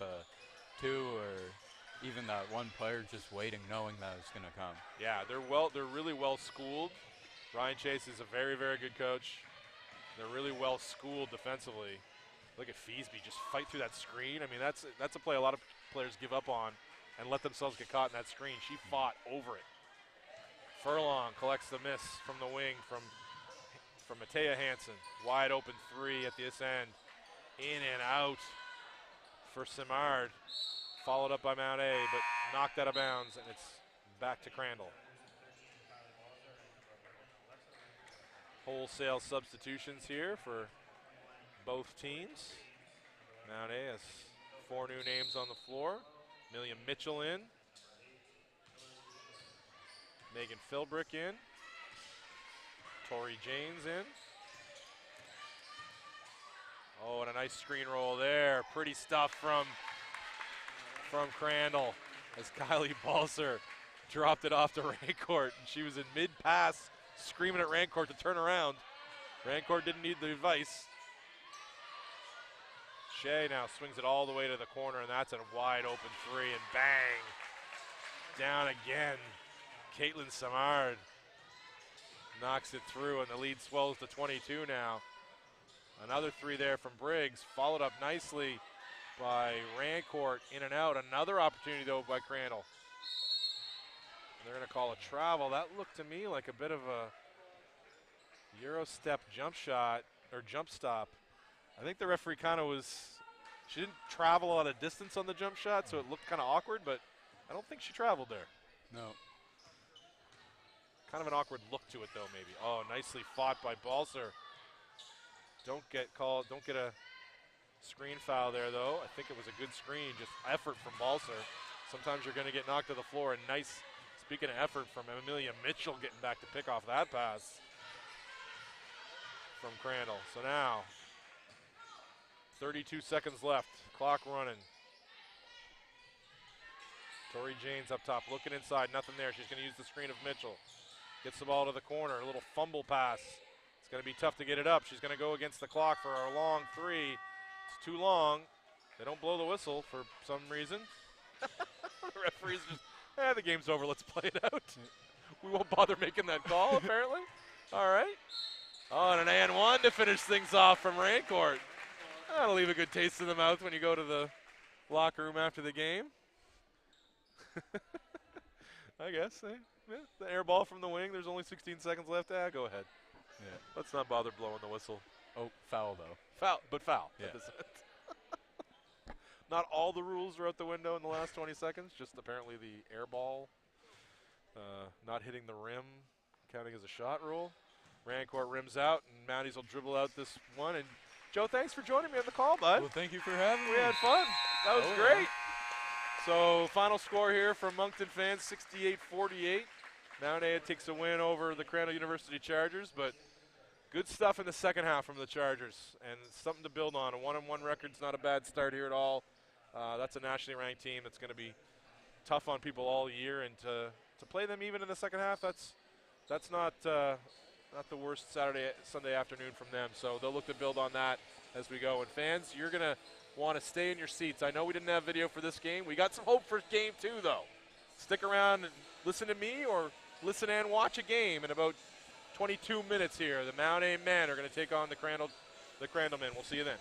2 or even that one player just waiting, knowing that it's going to come. Yeah, they're really well schooled. Ryan Chase is a very, very good coach. They're really well schooled defensively. Look at Feasby just fight through that screen. I mean, that's a play a lot of players give up on, and let themselves get caught in that screen. She fought over it. Furlong collects the miss from the wing from Matea Hansen. Wide open three at this end. In and out for Simard. Followed up by Mount A, but knocked out of bounds, and it's back to Crandall. Wholesale substitutions here for both teams. Mount A has 4 new names on the floor. Amelia Mitchell in. Megan Philbrick in. Tori Janes in. Oh, and a nice screen roll there. Pretty stuff from Crandall as Kylie Balser dropped it off to Rancourt. And she was in mid-pass screaming at Rancourt to turn around. Rancourt didn't need the advice. Shea now swings it all the way to the corner, and that's a wide open three, and bang. Down again. Caitlin Simard knocks it through, and the lead swells to 22 now. Another three there from Briggs, followed up nicely by Rancourt, in and out. Another opportunity, though, by Crandall. And they're going to call a travel. That looked to me like a bit of a Euro step jump shot, or jump stop. I think the referee kind of she didn't travel a lot of distance on the jump shot, so it looked kind of awkward, but I don't think she traveled there. No. Kind of an awkward look to it, though, maybe. Oh, nicely fought by Balser. Don't get a screen foul there, though. I think it was a good screen, just effort from Balser. Sometimes you're going to get knocked to the floor, and nice, speaking of effort, from Amelia Mitchell getting back to pick off that pass from Crandall. So now, 32 seconds left, clock running. Tori Janes up top, looking inside, nothing there. She's going to use the screen of Mitchell. Gets the ball to the corner, a little fumble pass. It's going to be tough to get it up. She's going to go against the clock for a long three. It's too long. They don't blow the whistle for some reason. The referee's just, the game's over, let's play it out. We won't bother making that call, apparently. All right. Oh, and an and one to finish things off from Rancourt. That'll leave a good taste in the mouth when you go to the locker room after the game. I guess. Yeah, the air ball from the wing. There's only 16 seconds left. Go ahead. Yeah. Let's not bother blowing the whistle. Oh, foul, though. Foul, but foul. Yeah. Not all the rules are out the window in the last 20 seconds, just apparently the air ball not hitting the rim, counting as a shot rule. Rancourt rims out, and Mounties will dribble out this one. And Joe, thanks for joining me on the call, bud. Well, thank you for having me. We had fun. That was great. So final score here for Moncton fans, 68-48. Mount A takes a win over the Crandall University Chargers, but good stuff in the second half from the Chargers, and something to build on. A 1-1 record's not a bad start here at all. That's a nationally ranked team that's going to be tough on people all year, and to play them even in the second half, that's not the worst Sunday afternoon from them. So they'll look to build on that as we go. And fans, you're going to want to stay in your seats. I know we didn't have video for this game. We got some hope for game 2, though. Stick around and listen to me, or listen and watch a game in about 22 minutes here. The Mount A men are going to take on the Crandall men. We'll see you then.